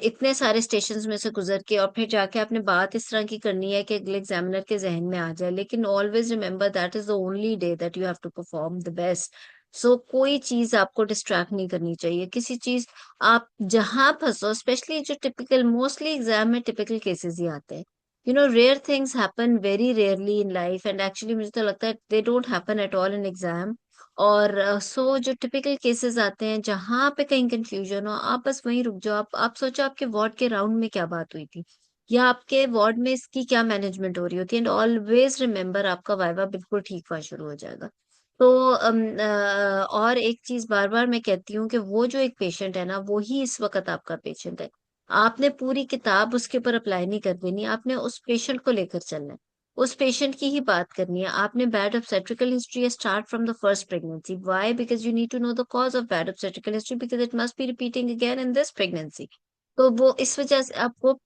इतने सारे स्टेशंस में से गुजर के और फिर जाके आपने बात इस तरह की करनी है कि अगले एग्जामिनर के जहन में आ जाए। लेकिन always remember that is the only day that you have to perform the best. So कोई चीज आपको डिस्ट्रैक्ट नहीं करनी चाहिए, किसी चीज। आप जहां फंसो, स्पेशली जो टिपिकल, मोस्टली एग्जाम में टिपिकल केसेस ही आते हैं। Rare things happen very rarely in life, and actually मुझे तो लगता है they don't happen at all in exam. और सो जो टिपिकल केसेस आते हैं जहां पे कहीं कंफ्यूजन हो, आप बस वहीं रुक जाओ। आप सोचो आपके वार्ड के राउंड में क्या बात हुई थी, या आपके वार्ड में इसकी क्या मैनेजमेंट हो रही होती है, एंड ऑलवेज रिमेम्बर आपका वाइवा बिल्कुल ठीक हुआ शुरू हो जाएगा। तो और एक चीज बार बार मैं कहती हूँ कि वो जो एक पेशेंट है ना, वो ही इस वक्त आपका पेशेंट है। आपने पूरी किताब उसके ऊपर अप्लाई नहीं कर देनी, आपने उस पेशेंट को लेकर चलना है, उस पेशेंट की ही बात करनी है आपने। Bad obstetrical history start from the first pregnancy. Why? Because you need to know the cause of bad obstetrical history, because it must be repeating again in this pregnancy. तो वो इस वजह से आपको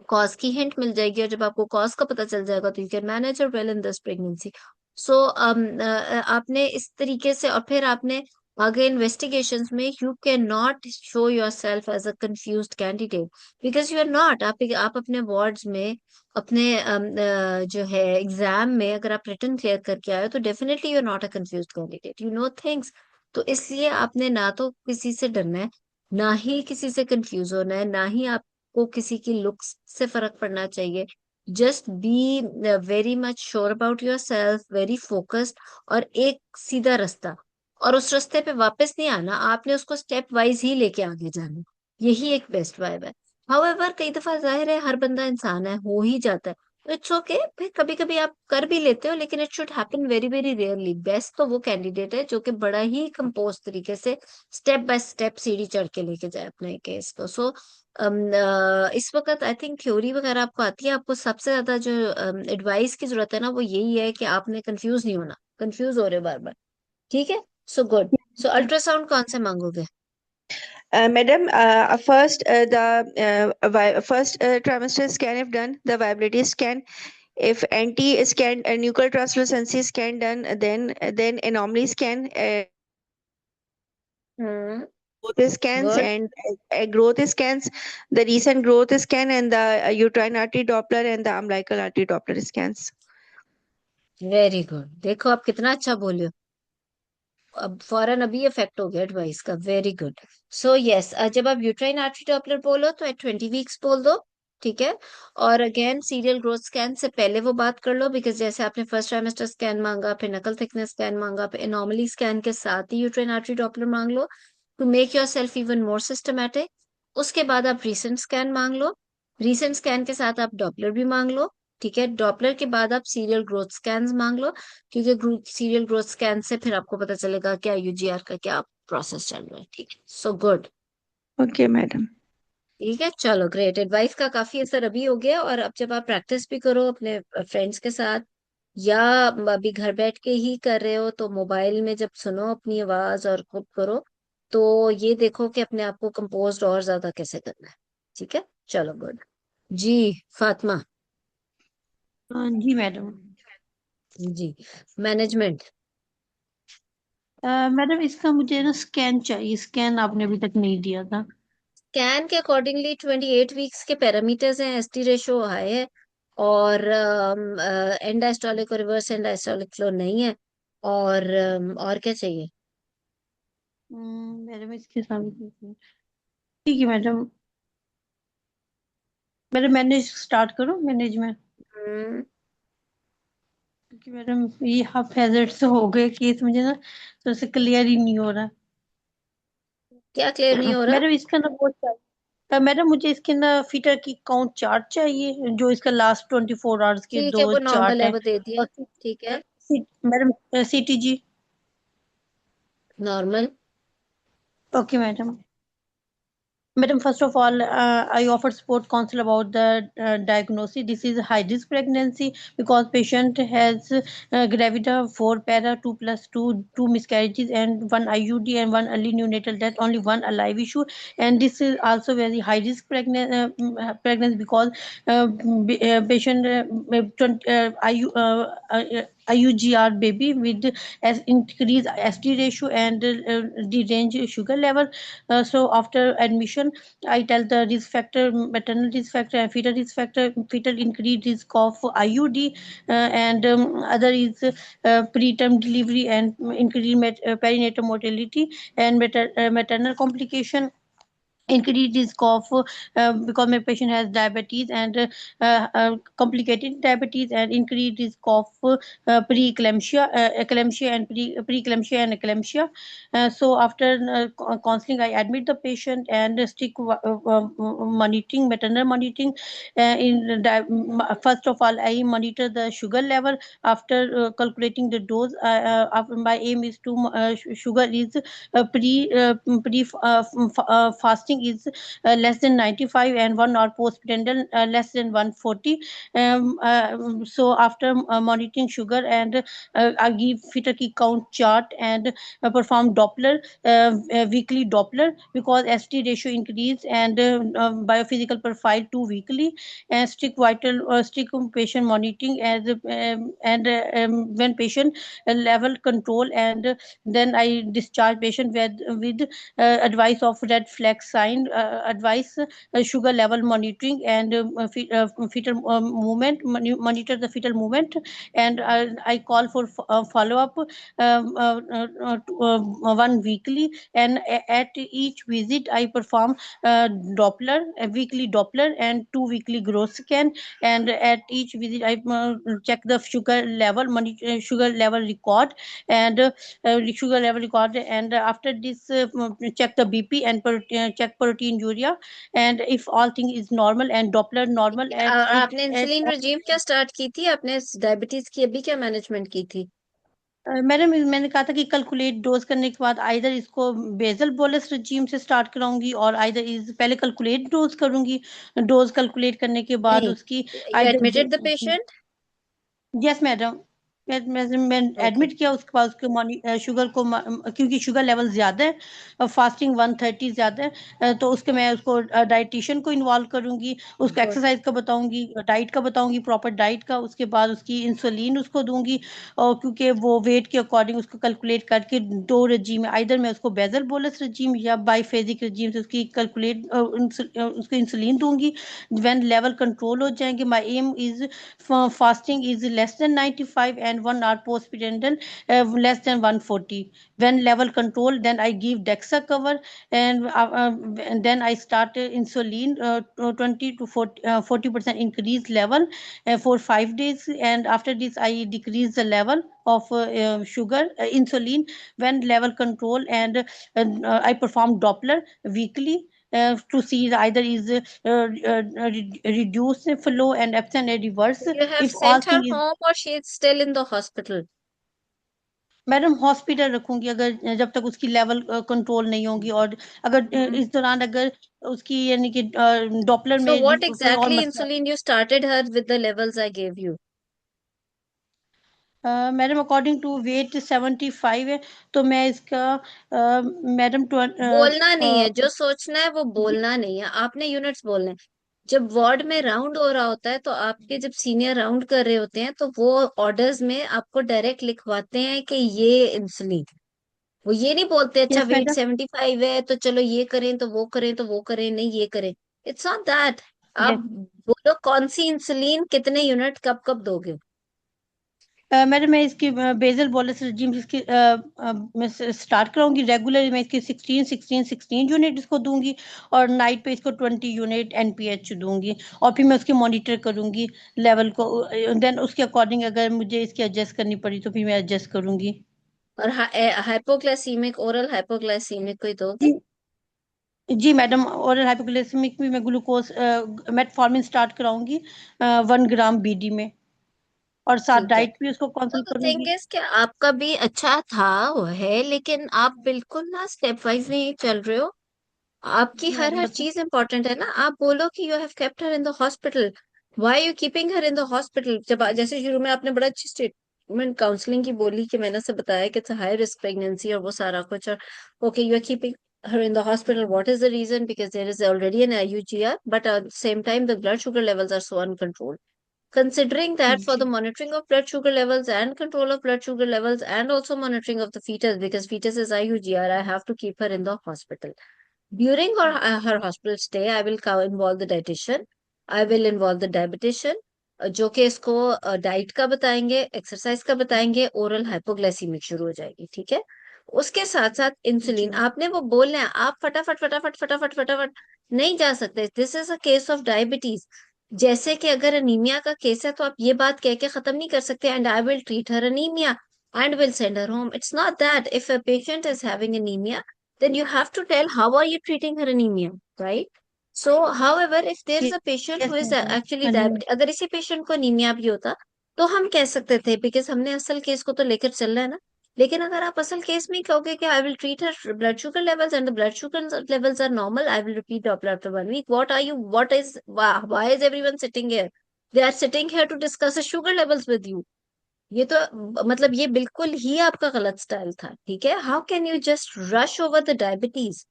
कॉज की हिंट मिल जाएगी, और जब आपको कॉज का पता चल जाएगा तो you can manage it well in this pregnancy. So आपने इस तरीके से, और फिर आपने आगे इन्वेस्टिगेशंस में you can not show yourself as a confused candidate, because you are not. आप अपने वार्ड्स में, अपने जो है एग्जाम में, अगर आप रिटन क्लियर करके आए हो तो definitely you are not a confused candidate, you know things. तो इसलिए आपने ना तो किसी से डरना है, ना ही किसी से कंफ्यूज होना है, ना ही को किसी की लुक्स से फर्क पड़ना चाहिए। Just be very much sure about your self, very focused, और एक सीधा रास्ता, और उस रास्ते पे वापस नहीं आना, आपने उसको स्टेप वाइज ही लेके आगे जाना। यही एक बेस्ट वाइब है। हाउएवर कई दफा जाहिर है हर बंदा इंसान है, हो ही जाता है, तो इट्स ओके। फिर कभी कभी आप कर भी लेते हो, लेकिन it should happen very very rarely. Best तो वो कैंडिडेट है जो कि बड़ा ही कंपोज तरीके से स्टेप बाय स्टेप सीढ़ी चढ़ के लेके जाए अपने केस को। सो इस वक्त आई थिंक थ्योरी वगैरह आपको आती है। आपको सबसे ज्यादा जो एडवाइस की जरूरत है ना, वो यही है कि आपने कंफ्यूज नहीं होना, कंफ्यूज हो रहे हो बार बार। ठीक है, सो गुड। सो अल्ट्रासाउंड कौन से मांगोगे? Madam, first trimester scan if done, the viability scan. If anti scan, nuchal translucency scan done, then anomaly scan, hmm. growth scans, good, and growth scans, the recent growth scan, and the uterine artery Doppler and the umbilical artery Doppler scans. Very good. देखो आप कितना अच्छा बोले हो, अब फौरन अभी effect हो गया एडवाइस का। Very good. सो यस, जब आप यूट्राइन आर्टरी डॉपलर बोलो तो एट 20 वीक्स बोल दो। ठीक है। और अगेन सीरियल ग्रोथ स्कैन से पहले वो बात कर लो, बिकॉज जैसे आपने फर्स्ट ट्राइमेस्टर स्कैन मांगा, फिर नकल थिकनेस स्कैन मांगा, फिर एनॉमली स्कैन के साथ ही यूट्राइन आर्टरी डॉपलर मांग लो, to make yourself even more systematic. उसके बाद आप रीसेंट स्कैन मांग लो, रीसेंट स्कैन के साथ आप डॉपलर भी मांग लो। ठीक है। डॉपलर के बाद आप सीरियल ग्रोथ स्कैन मांग लो, क्योंकि सीरियल ग्रोथ स्कैन से फिर आपको पता चलेगा क्या यूजीआर का क्या प्रोसेस चल रहा है। ठीक है, सो गुड। Okay, madam. ठीक है, चलो ग्रेट। एडवाइस का काफी असर अभी हो गया, और अब जब आप प्रैक्टिस भी करो अपने फ्रेंड्स के साथ, या अभी घर बैठ के ही कर रहे हो, तो मोबाइल में जब सुनो अपनी आवाज और खुद करो, तो ये देखो कि अपने आप को कंपोज और ज्यादा कैसे करना है। ठीक है, चलो गुड। जी, फातिमा। हाँ जी मैडम। जी, मैनेजमेंट। मैडम इसका मुझे ना स्कैन चाहिए, स्कैन आपने अभी तक नहीं दिया था। स्कैन के अकॉर्डिंगली 28 वीक्स के पैरामीटर्स हैं, एसटी रेशो हाई है, और एंड डायस्टोलिक और रिवर्स एंड डायस्टोलिक फ्लो नहीं है, और क्या चाहिए? मैडम इसके सामने ठीक है मैडम। मैडम मैनेज स्टार्ट करो मैनेजमेंट, हम्म। क्योंकि मैडम ये हाफ हैजर्ड से हो गए केस, मुझे ना थोड़ा सा क्लियर ही नहीं हो रहा। क्या क्लियर नहीं हो रहा? मैडम इसका ना वो चाहिए, मैडम मुझे इसके ना फीटर की काउंट चार्ट चाहिए, जो इसका लास्ट 24 आवर्स के ठीक है, दो वो नॉर्मल चार्ट है, है। वो दे दिया। और ठीक है, madam CTG. Normal. Okay madam. Madam, first of all, I offer support counsel about the diagnosis. This is a high risk pregnancy because patient has gravida 4 para 2 plus 2, 2 miscarriages and 1 IUD and 1 early neonatal death, only 1 alive issue. And this is also very high risk pregnancy because patient IUGR baby with as increased ST ratio and the range sugar level. So after admission, I tell the risk factor, maternal risk factor and fetal risk factor, fetal increased risk of IUD, and other is preterm delivery and increased perinatal mortality and maternal complication. increased risk of because my patient has diabetes and complicated diabetes, and increased risk of preeclampsia, eclampsia and preeclampsia and eclampsia. So after counseling, I admit the patient and stick monitoring, maternal monitoring. First of all, I monitor the sugar level after calculating the dose. My aim is to sugar is fasting is less than 95, and 1 hour postprandial less than 140. So after monitoring sugar, and I give fetal key count chart, and perform Doppler, weekly Doppler, because ST ratio increase, and biophysical profile 2 weekly, and strict patient monitoring as when patient level control, and then I discharge patient with advice of red flag sign, advice sugar level monitoring, and fetal movement, monitor the fetal movement, and I call for follow up 1 weekly, and at each visit I perform Doppler, a weekly Doppler, and 2 weekly growth scan, and at each visit I check the sugar level, sugar level record, and sugar level record, and after this check the BP, and check protein urea, and if all thing is normal and Doppler normal at और it आपने at insulin regime क्या start की थी? आपने diabetes की अभी क्या management की थी? मैडम मैंने कहा था कि कैलकुलेट डोज करने के बाद आइदर इसको बेसल बोलस रजीम से स्टार्ट कराऊंगी, और आइदर इज पहले कैलकुलेट डोज करूंगी, डोज कैलकुलेट करने के बाद नहीं, उसकी you either. Admitted the patient? Yes madam, मैं ओके। एडमिट किया, उसके बाद उसके शुगर को क्योंकि शुगर लेवल ज़्यादा है, फास्टिंग 130 ज़्यादा है, तो उसके मैं उसको डाइटिशियन को इन्वॉल्व करूंगी, उसको गुड। एक्सरसाइज का बताऊंगी, डाइट का बताऊंगी, प्रॉपर डाइट का, उसके बाद उसकी इंसुलिन उसको दूंगी, और क्योंकि वो वेट के अकॉर्डिंग उसको कैलकुलेट करके दो रजीम, आइदर मैं उसको बेजल बोलस रजीम या बाईफेजिक रजीम से उसकी कैलकुलेट उसको इंसुलिन दूंगी। व्हेन लेवल कंट्रोल हो जाएंगे, my aim is fasting is less than 95, and 1 hour postprandial less than 140. When level control, then I give Dexa cover, and then I start insulin 20 to 40% increase level for 5 days, and after this I decrease the level of sugar insulin when level control, and I perform Doppler weekly to see either is reduce flow and absent a reverse. You have If all sent her thing is, home or she is still in the hospital? Madam hospital रखूंगी अगर जब तक उसकी level control नहीं होगी, और अगर इस दौरान अगर उसकी यानी कि डॉपलर So में what कोई और exactly मसला। insulin you started her with the levels I gave you? Madam according to weight 75 है, तो मैं इसका मैडम बोलना नहीं है, जो सोचना है वो बोलना नहीं है, आपने यूनिट्स बोलने हैं। जब वार्ड में राउंड हो रहा होता है तो आपके जब सीनियर राउंड कर रहे होते हैं तो वो ऑर्डर्स में आपको डायरेक्ट लिखवाते हैं कि ये इंसुलिन, वो ये नहीं बोलते अच्छा यस वेट मैडम। 75 है तो चलो ये करें तो वो करें तो वो करें, नहीं ये करें। It's not that. आप बोलो कौन सी इंसुलिन कितने यूनिट कब कब दोगे। मैडम मैं इसकी बेजल बोलस जिम इसकी मैं स्टार्ट कराऊंगी रेगुलर, मैं इसकी 16 यूनिट इसको दूंगी, और नाइट पे इसको 20 यूनिट एनपीएच दूंगी, और फिर मैं उसकी मॉनिटर करूंगी लेवल को, देन उसके अकॉर्डिंग अगर मुझे इसकी एडजस्ट करनी पड़ी तो फिर मैं एडजस्ट करूंगी। और हाइपोग्लाइसीमिक, ओरल हाइपोग्लाइसीमिक कोई दोगे? जी जी मैडम, और हाइपोग्लाइसेमिक भी मैं ग्लूकोज मेटफॉर्मिन स्टार्ट कराऊंगी 1 ग्राम बीडी में, और साथ ठीक है। डाइट भी उसको तो कंसल्ट द थिंग करूंगी। इज कि आपका भी अच्छा था वो है, लेकिन आप बिल्कुल ना स्टेप वाइज नहीं चल रहे हो। आपकी जी हर मैडम हर बता। चीज इंपॉर्टेंट है ना। आप बोलो कि you have kept her in the hospital, why you keeping her in the hospital. जब जैसे शुरू में आपने बड़ा अच्छी स्टेटमेंट काउंसलिंग की बोली कि मैंने से बताया कि इट्स हाई रिस्क प्रेगनेंसी और वो सारा कुछ, और okay you are keeping her in the hospital, what is the reason? Because there is already an IUGR, but at the same time the blood sugar levels are so uncontrolled. Considering that for the जी monitoring of blood sugar levels and control of blood sugar levels and also monitoring of the fetus, because fetus is IUGR, I have to keep her in the hospital. During her hospital stay, I will involve the dietitian. I will involve the dietitian, जो कि इसको diet का बताएंगे, exercise का बताएंगे, oral hypoglycaemic शुरू हो जाएगी, ठीक है। उसके साथ साथ इंसुलिन जी आपने वो बोलना है, आप फटाफट फटाफट फटाफट फटाफट नहीं जा सकते। This is a case of diabetes. जैसे कि अगर अनीमिया का केस है तो आप ये बात कह के खत्म नहीं कर सकते and I will treat her anaemia and will send her home. It's not that. If a patient is having anemia, then you have to tell how are you treating her anemia, right? So, however, if there is a patient yes who is madam. actually हाँ जी madam. diabetic, अगर इसी patient को anaemia भी होता तो हम कह सकते थे, बिकॉज हमने असल केस को तो लेकर चलना है ना। लेकिन अगर आप असल केस में ही कहोगे कि I will treat her blood sugar levels and the blood sugar levels are normal, I will repeat Doppler after 1 week, what are you, what is, why is everyone sitting here? They are sitting here to discuss sugar levels with you. ये तो मतलब ये बिल्कुल ही आपका गलत style था, ठीक है? How can you just rush over the diabetes?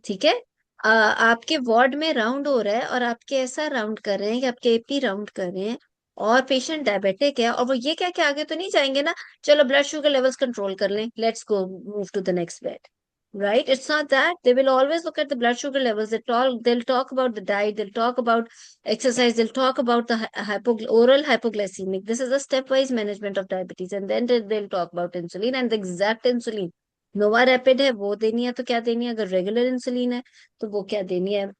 ठीक है। आपके वार्ड में राउंड हो रहा है और आपके ऐसा राउंड कर रहे हैं कि आपके एपी राउंड कर रहे हैं और पेशेंट डायबिटिक है और वो ये क्या, के आगे तो नहीं जाएंगे ना, चलो ब्लड शुगर लेवल्स कंट्रोल कर लें, let's go move to the next bed, right? It's not that. They will always look at the blood sugar levels. They'll talk about the diet, they'll talk about exercise, they'll talk about the oral hypoglycemic. This is a stepwise management of diabetes, and then they'll talk about insulin and the exact insulin. Nova rapid है वो देनी है तो क्या देनी है, अगर regular insulin है तो वो क्या देनी है।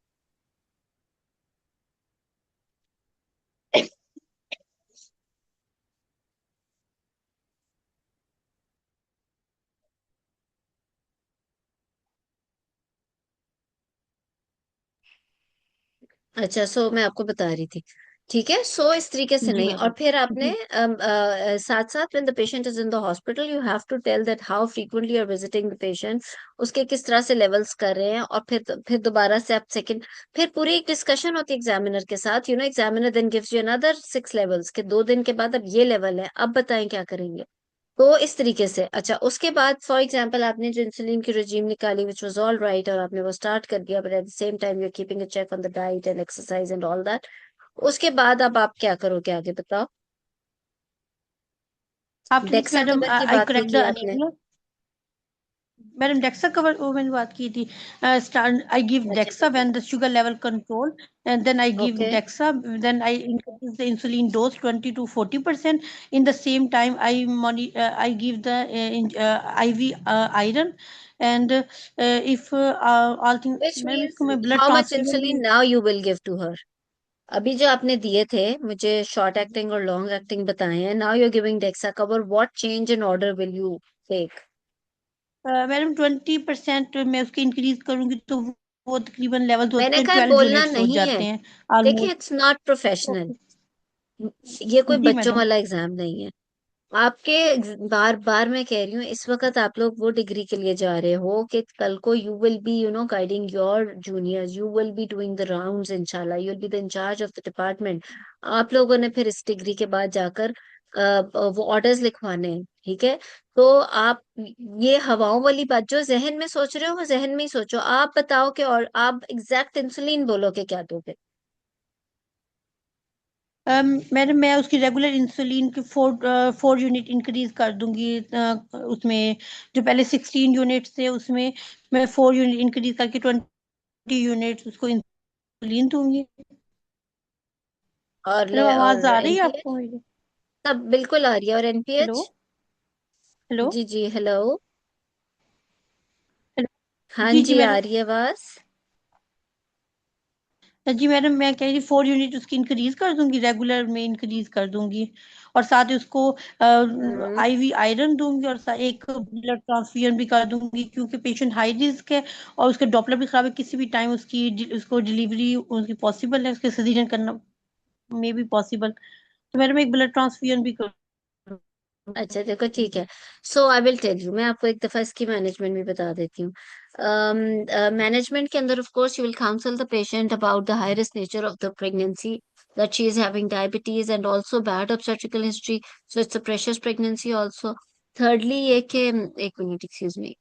अच्छा, सो मैं आपको बता रही थी, ठीक है? सो इस तरीके से जी नहीं, और मैडम। फिर आपने जी साथ साथ when the patient is in the hospital you have to tell that how frequently are visiting the patient, उसके किस तरह से लेवल्स कर रहे हैं, और फिर दोबारा से आप सेकंड, फिर पूरी एक डिस्कशन होती है एग्जामिनर के साथ, examiner then gives you another 6 levels के 2 दिन के बाद अब ये लेवल है, अब बताएं क्या करेंगे। तो इस तरीके से, अच्छा उसके बाद फॉर एग्जांपल आपने जो इंसुलिन की रेजिम निकाली विच वाज ऑल राइट और आपने वो स्टार्ट कर दिया, but at the same time you are keeping a check on the diet and exercise and all that, उसके बाद अब आप क्या करोगे आगे बताओ। After this dexa madam cover की आई बात नहीं करेक्ट की द आपने। अनीमिया। मैडम डेक्सा कवर वो मैंने बात की थी। स्टार्ट आई गिव अच्छा डेक्सा ठीक है। When the sugar level control and then I give okay. Dexa then I increase the insulin dose 20 to 40%। In the same time I give the IV iron and if all things which madam means इसको मैं blood how much transfusion भी। Insulin now you will give to her? अभी जो आपने दिए थे मुझे short acting और लॉन्ग एक्टिंग बताए हैं, now you are giving dexa cover, what change in order will you take? Madam 20% मैं उसकी इंक्रीज करूंगी तो वो तकरीबन लेवल होते मैंने हैं कहा 12 बोलना यूनिट्स हो नहीं है। जाते हैं देखिए, ऑलमोस्ट। इट्स नॉट प्रोफेशनल, ये कोई जी बच्चों मैडम। वाला एग्जाम नहीं है आपके। बार बार मैं कह रही हूँ, इस वक्त आप लोग वो डिग्री के लिए जा रहे हो कि कल को you will be guiding your juniors, you will be doing the rounds, इंशाल्लाह you will be the incharge of the department. आप लोगों ने फिर इस डिग्री के बाद जाकर वो ऑर्डर्स लिखवाने हैं, ठीक है? तो आप ये हवाओं वाली बात जो जहन में सोच रहे हो वो जहन में ही सोचो। आप बताओ कि, और आप एग्जैक्ट इंसुलिन बोलो कि क्या दोगे। मैडम मैं उसकी रेगुलर इंसुलिन की 4 यूनिट इंक्रीज कर दूंगी। उसमें जो पहले 16 यूनिट्स थे उसमें मैं 4 यूनिट इंक्रीज करके 20 यूनिट्स उसको इंसुलिन दूंगी। मैडम आवाज और आ रही है आपको एनपीएच? मेरी? सब बिल्कुल आ रही है। और हेलो। एनपीएच? हेलो। जी जी, हेलो। हेलो। हाँ जी जी जी, आ मैडम। रही है आवाज। जी मैडम मैं कह रही 4 यूनिट उसकी इंक्रीज कर दूंगी, रेगुलर में इंक्रीज कर दूंगी और साथ ही उसको हम्म। IV आयरन दूंगी और एक ब्लड ट्रांसफ्यूजन भी कर दूंगी क्योंकि पेशेंट हाई रिस्क है और उसके डॉपलर भी खराब है। किसी भी टाइम उसको डिलीवरी उसकी पॉसिबल है, उसके सिजेरियन करना में भी पॉसिबल। तो मैडम एक ब्लड ट्रांसफ्यूजन भी कर अच्छा देखो, ठीक दूंगी। है। सो आई विल टेल यू, मैं आपको एक दफा इसकी मैनेजमेंट भी बता देती हूँ। मैनेजमेंट के अंदर of course you will counsel the patient about the high risk nature of the pregnancy, that she is having diabetes and also bad obstetrical history, so it's a precious pregnancy also. Thirdly ये कि, एक minute excuse me.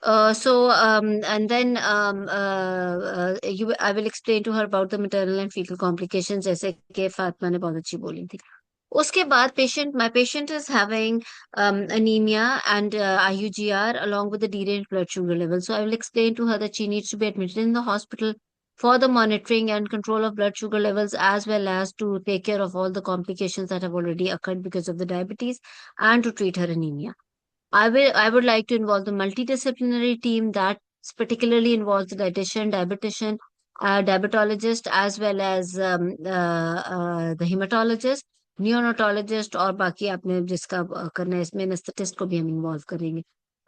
And then I will explain to her about the maternal and fetal complications, जैसे कि फातिमा ने बहुत अच्छी बोली थी। उसके बाद my patient is having anemia and IUGR along with the deranged blood sugar level. So I will explain to her that she needs to be admitted in the hospital. for the monitoring and control of blood sugar levels, as well as to take care of all the complications that have already occurred because of the diabetes, and to treat her anemia. I would like to involve the multidisciplinary team that particularly involves the dietitian, dietitian, diabetologist, as well as the hematologist, neonatologist, और बाकी आपने जिसका करना है इसमें anesthetist को भी हम इन्वॉल्व करेंगे.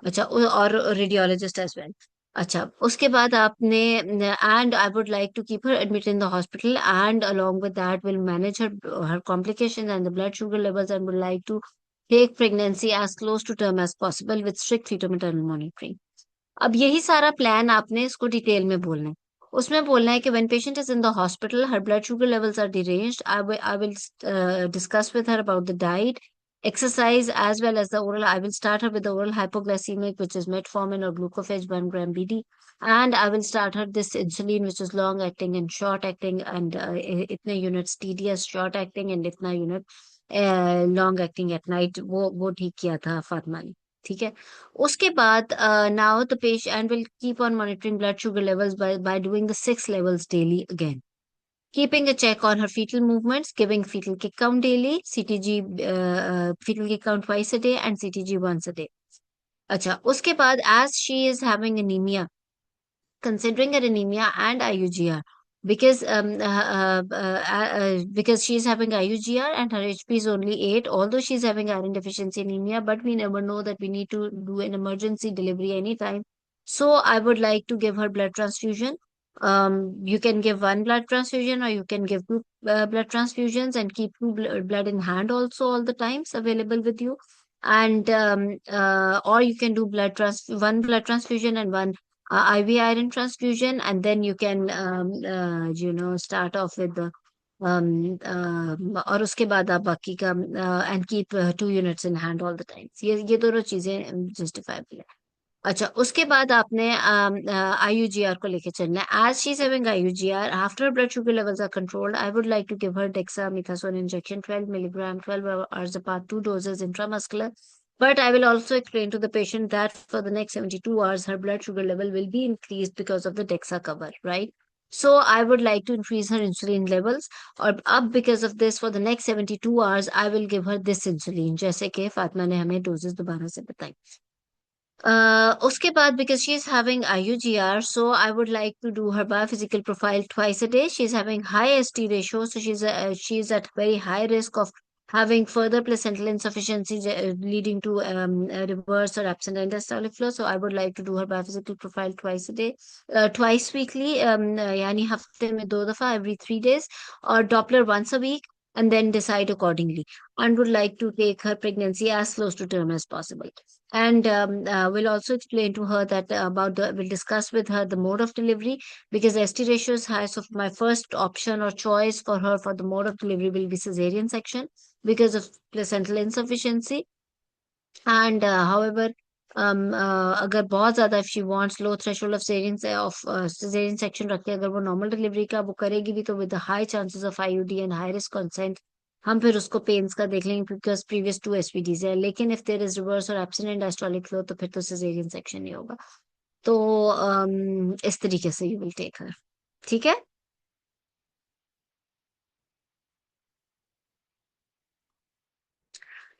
अच्छा, और रेडियोलॉजिस्ट एज वेल. अच्छा, उसके बाद आपने and I would like to keep her admit in the hospital, and along with that will manage her complications and the blood sugar levels, and would like to take pregnancy as close to term as possible with strict fetal maternal monitoring. अब यही सारा plan आपने इसको detail में बोलना है. उसमें बोलना है कि when patient is in the hospital, her blood sugar levels are deranged. I will discuss with her about the diet, exercise, as well as the oral. I will start her with the oral hypoglycemic, which is metformin or glucophage 1 gram BD, and I will start her this insulin, which is long acting and short acting, and इतने units TDS short acting and इतना unit long acting at night. वो ठीक किया था फातिमा ने. ठीक है. उसके बाद now the patient will keep on monitoring blood sugar levels by doing the 6 levels daily again, keeping a check on her fetal movements, giving fetal kick count daily, CTG fetal kick count twice a day, and CTG once a day. अच्छा, उसके बाद as she is having anemia, considering her anemia and IUGR, because because she's having IUGR and her HP is only 8, although she's having iron deficiency anemia, but we never know that we need to do an emergency delivery anytime. So I would like to give her blood transfusion. You can give one blood transfusion, or you can give two blood transfusions, and keep two blood in hand also all the times available with you. And or you can do one blood transfusion and one IV iron transfusion, and then you can start off with the और उसके बाद आप बाकी का and keep 2 units in hand all the time. ये दोनों चीजें justifiable है. अच्छा, उसके बाद आपने IUGR को लेके चलना है. As she's having IUGR, after her blood sugar levels are controlled, I would like to give her dexamethasone injection 12 milligram 12 hours apart, 2 doses intramuscular. But I will also explain to the patient that for the next 72 hours, her blood sugar level will be increased because of the DEXA cover, right? So I would like to increase her insulin levels. और अब because of this, for the next 72 hours, I will give her this insulin, जैसे कि फातिमा ने हमें doses दोबारा से बताई. उसके बाद because she is having IUGR, so I would like to do her biophysical profile twice a day. She is having high ST ratio, so she's at very high risk of having further placental insufficiency leading to reverse or absent end-diastolic flow. So I would like to do her biophysical profile twice a day, twice weekly, यानी हफ्ते में 2 दफा every 3 days, or Doppler once a week, and then decide accordingly. And would like to take her pregnancy as close to term as possible. And we'll also explain to her that we'll discuss with her the mode of delivery, because ST ratio is high. So my first option or choice for her for the mode of delivery will be cesarean section because of placental insufficiency. And however, अगर बहुत ज्यादा if she wants low threshold of cesarean section रख के अगर वो normal delivery का वो करेगी भी, तो with the high chances of IUD and high risk consent, हम फिर उसको पेन्स का देख लेंगे because previous 2 SVDs है. लेकिन if there is reverse or absent end diastolic flow, तो फिर तो cesarean section ही होगा. तो इस तरीके से you will take her. ठीक है.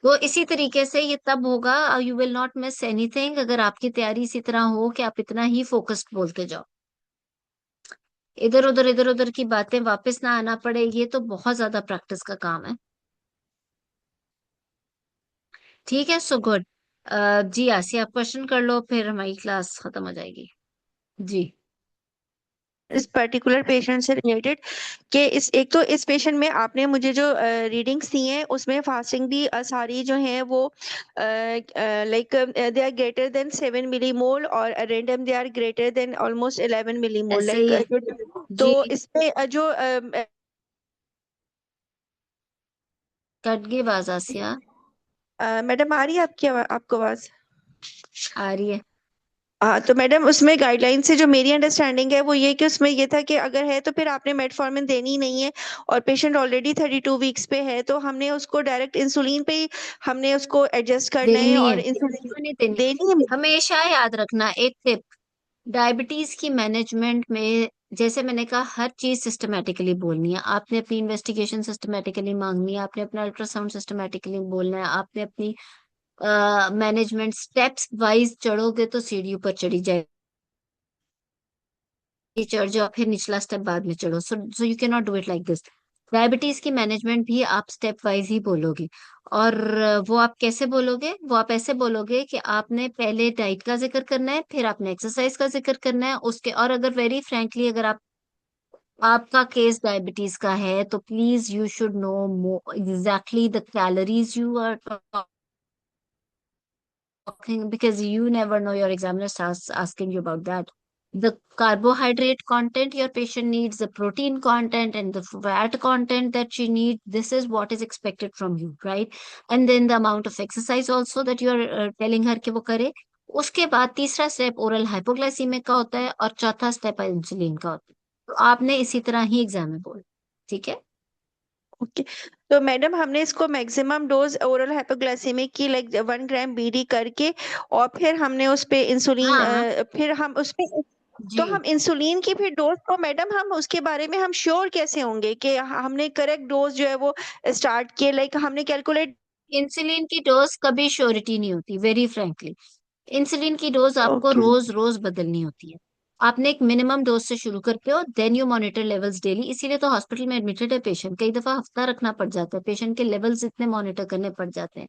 तो इसी तरीके से ये तब होगा, you will not miss anything, अगर आपकी तैयारी इसी तरह हो कि आप इतना ही फोकस्ड बोलते जाओ, इधर उधर की बातें वापस ना आना पड़े. ये तो बहुत ज्यादा प्रैक्टिस का काम है. ठीक है. So good. जी आसिया, आप क्वेश्चन कर लो, फिर हमारी क्लास खत्म हो जाएगी. जी. इस पर्टिकुलर पेशेंट से रिलेटेड कि एक तो इस पेशेंट में आपने मुझे जो रीडिंग्स दी हैं उसमें फास्टिंग भी सारी जो है वो like they are greater than 7 millimole, और random they are greater than almost 11 millimole. ऐसे ही लाइक तो जी. इसमें जो कट गई आवाज आसिया. मैडम आ रही है आपको आवाज? आ रही है. हाँ, तो मैडम उसमें गाइडलाइन से जो मेरी अंडरस्टैंडिंग है वो ये कि उसमें ये था कि अगर है तो फिर आपने मेटफॉर्मिन देनी ही नहीं है, और पेशेंट ऑलरेडी 32 वीक्स पे है तो हमने उसको डायरेक्ट इंसुलिन पे ही हमने उसको एडजस्ट करना है, देनी है, और इंसुलिन नहीं देनी. देनी है. हमेशा याद रखना एक टिप, डायबिटीज की मैनेजमेंट में जैसे मैंने कहा, हर चीज सिस्टमेटिकली बोलनी है। आपने अपनी इन्वेस्टिगेशन सिस्टमेटिकली मांगनी है, आपने अपना अल्ट्रासाउंड सिस्टमेटिकली बोलना है, आपने अपनी मैनेजमेंट स्टेप्स वाइज चढ़ोगे तो सीढ़ी ऊपर चढ़ी जाएगी, चढ़ जाओ फिर निचला स्टेप बाद में चढ़ो। So you can not do it like this. Diabetes की मैनेजमेंट भी आप स्टेप वाइज ही बोलोगे। और वो आप कैसे बोलोगे? वो आप ऐसे बोलोगे कि आपने पहले डाइट का जिक्र करना है, फिर आपने एक्सरसाइज का जिक्र करना है उसके। और अगर वेरी फ्रैंकली, अगर आपका केस डायबिटीज का है, तो please you should know exactly the calories you are talking, because you never know, your examiner starts asking you about that. The carbohydrate content your patient needs, the protein content, and the fat content that she needs. This is what is expected from you, right? And then the amount of exercise also that you are telling her कि वो करे। उसके बाद तीसरा step oral hypoglycaemic का होता है, और चौथा स्टेप इंसुलिन का होता है। तो आपने इसी तरह ही एग्जाम में बोल, ठीक है? ओके। तो मैडम हमने इसको मैक्सिमम डोज ओरल हाइपोग्लाइसेमिक की लाइक 1 ग्राम बीडी करके, और फिर हमने उस पे इंसुलिन, हाँ फिर हम उस पे, तो जी। हम इंसुलिन की फिर डोज को मैडम हम उसके बारे में हम श्योर कैसे होंगे कि हमने करेक्ट डोज जो है वो स्टार्ट किए, लाइक हमने कैलकुलेट। इंसुलिन की डोज कभी श्योरिटी नहीं होती, वेरी फ्रैंकली। इंसुलिन की डोज आपको ओके। रोज रोज बदलनी होती है। आपने एक मिनिमम डोज से शुरू करते हो, then you monitor levels daily. इसीलिए तो हॉस्पिटल में एडमिटेड है पेशेंट, कई दफा हफ्ता रखना पड़ जाता है, पेशेंट के लेवल्स इतने मॉनिटर करने पड़ जाते हैं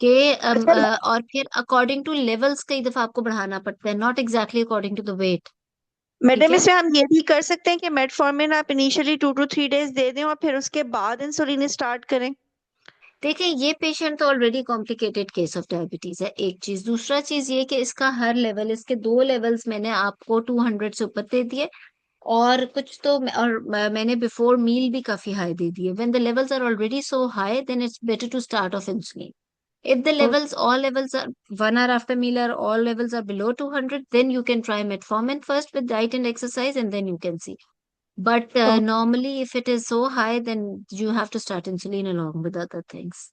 कि अच्छा और फिर अकॉर्डिंग टू लेवल्स कई दफा आपको बढ़ाना पड़ता है, not exactly according to the weight. ठीक मैडम, है। इसमें हम ये भी कर सकते हैं कि मेटफॉर्मिन आप इनिशियली 2 to 3 डेज दे दें और फिर उसके बाद इंसुलिन स्टार्ट करें। देखिए, ये पेशेंट तो already complicated case of diabetes है, एक चीज। दूसरा चीज ये कि इसका हर लेवल, इसके 2 लेवल्स मैंने आपको 200 से ऊपर दे दिए, और कुछ तो मैंने बिफोर मील भी काफी हाई दे दिए। When the levels are already so high, then it's better to start of insulin. If the ओ- levels, all levels are 1 hour after meal, or all levels are below 200, then you can try metformin first with diet and exercise, and then you can see. But ओ- normally, if it is so high, then you have to start insulin along with other things.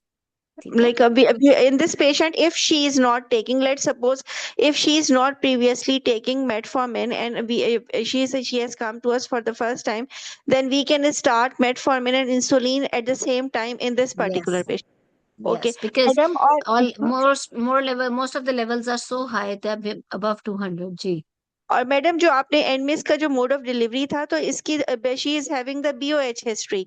ठीक है? like अभी in this patient, if she is not taking, let's suppose if she is not previously taking metformin, and if she has come to us for the first time, then we can start metformin and insulin at the same time in this particular Yes, patient. Okay, yes, because madam, all more level, most of the levels are so high, they're above 200 G. और madam जो आपने and में इसका जो mode of delivery था, तो इसकी she is having the BOH history,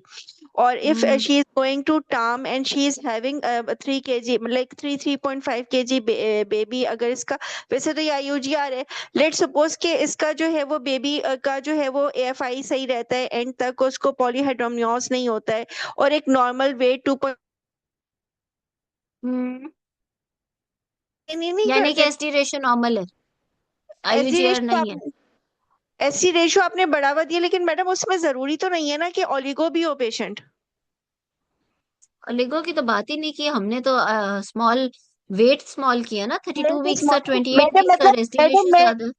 और if hmm. She is going to term and she is having 3 kg, like 3.5 kg baby, अगर इसका, वैसे तो ये आईयूजीआर है, लेट सपोज कि इसका जो है वो बेबी का जो है वो एएफआई सही रहता है, एंड तक उसको पॉलीहाइड्रोमियोस नहीं होता है, और एक नॉर्मल वेट 2 हम्म। नहीं यानी कि करते। एसटी रेशियो नॉर्मल है, एसडी आईयूजीआर रेशो नहीं है। आप एसडी रेशो आपने बढ़ावा दिया, लेकिन मैडम उसमें जरूरी तो नहीं है ना कि ओलिगो भी हो पेशेंट। लिगो की तो बात ही नहीं की हमने, तो स्मॉल वेट स्मॉल किया ना, 32 वीक्स था, 28 मैडम वीक्स था, मतलब रेस्टी मैडम रेशियो मैं ज्यादा।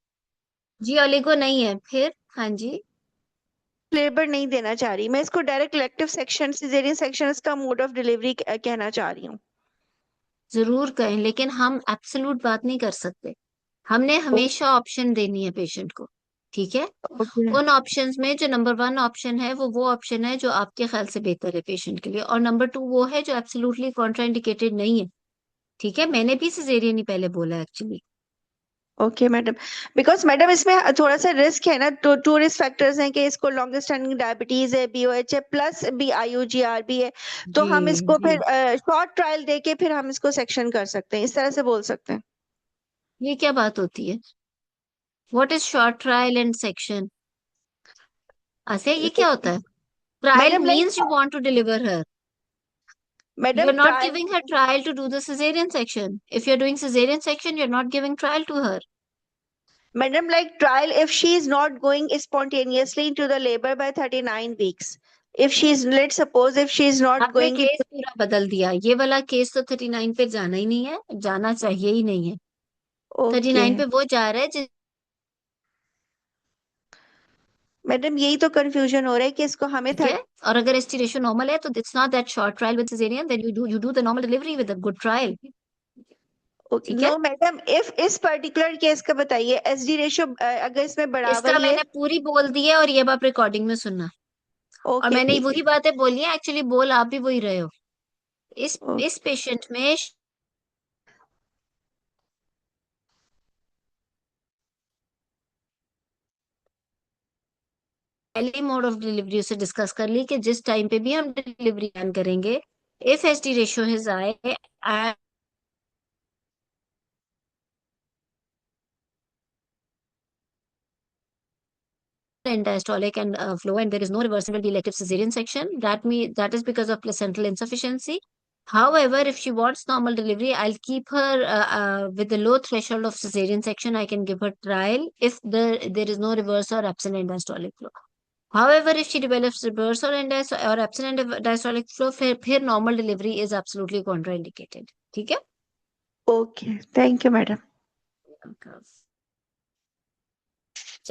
जी, ओलिगो नहीं है फिर। हाँ जी। लेबर नहीं देना चाह रही, मैं इसको direct elective section, caesarean section इसका मोड ऑफ डिलीवरी कहना चाह रही हूँ। जरूर करें, लेकिन हम एब्सोल्यूट बात नहीं कर सकते। हमने हमेशा ऑप्शन देनी है पेशेंट को, ठीक है? ओके। उन ऑप्शंस में जो नंबर 1 ऑप्शन है, वो ऑप्शन है जो आपके ख्याल से बेहतर है पेशेंट के लिए, और नंबर 2 वो है जो एब्सोल्युटली कॉन्ट्राइंडिकेटेड नहीं है। ठीक है, मैंने भी सिजेरियन ही पहले बोला actually. Okay madam, because madam इसमें थोड़ा सा रिस्क है ना, तो 2 रिस्क फैक्टर्स हैं कि इसको लॉन्ग स्टैंडिंग डायबिटीज है, बीओएच है, प्लस भी आईयूजीआर भी है, तो जी हम इसको जी। फिर शॉर्ट ट्रायल देके फिर हम इसको सेक्शन कर सकते हैं, इस तरह से बोल सकते हैं। ये क्या बात होती है? What is short trial and section? ऐसे ये क्या होता है? Trial madam like means you want to deliver her. Madam You're not trial, giving her trial to do the cesarean section. If you're doing cesarean section, you're not giving trial to her. Madam, like trial if she is not going spontaneously into the labor by 39 weeks. If she is, let's suppose if she is not आपने going case into, पूरा बदल दिया, ये वाला case तो 39 पे जाना ही नहीं है, जाना चाहिए ही नहीं है। थर्टी ओके नाइन पे वो जा रहा है मैडम, यही तो कंफ्यूजन हो रहा है कि इसको हमें ठीक है। और अगर एसटी रेशियो नॉर्मल है, तो it's not that short trial with cesarean, then you do the normal delivery with a good trial. ठीक है। नो मैडम, इफ इस पर्टिकुलर केस का बताइए, एसडी रेशियो अगर इसमें बढ़ा हुआ इसका ही है। मैंने पूरी बोल दी है और ये आप रिकॉर्डिंग में सुनना। और ओके मैंने ठीक वही बातें बोली है, एक्चुअली बोल आप भी वही रहे हो। इस है। इस पेशेंट में पहले मोड ऑफ डिलीवरी से डिस्कस कर ली कि जिस टाइम पे भी हम डिलीवरी प्लान करेंगे, if SD ratio is high and diastolic and flow, and there is no reversible elective cesarean section. That is because of placental insufficiency. However, if she wants normal delivery, I'll keep her with the low threshold of cesarean section. I can give her trial if there is no reverse or absent end diastolic flow. However, if she develops reverse or absent end diastolic flow, फिर normal delivery is absolutely contraindicated. ठीक है? Okay, thank you madam. Okay.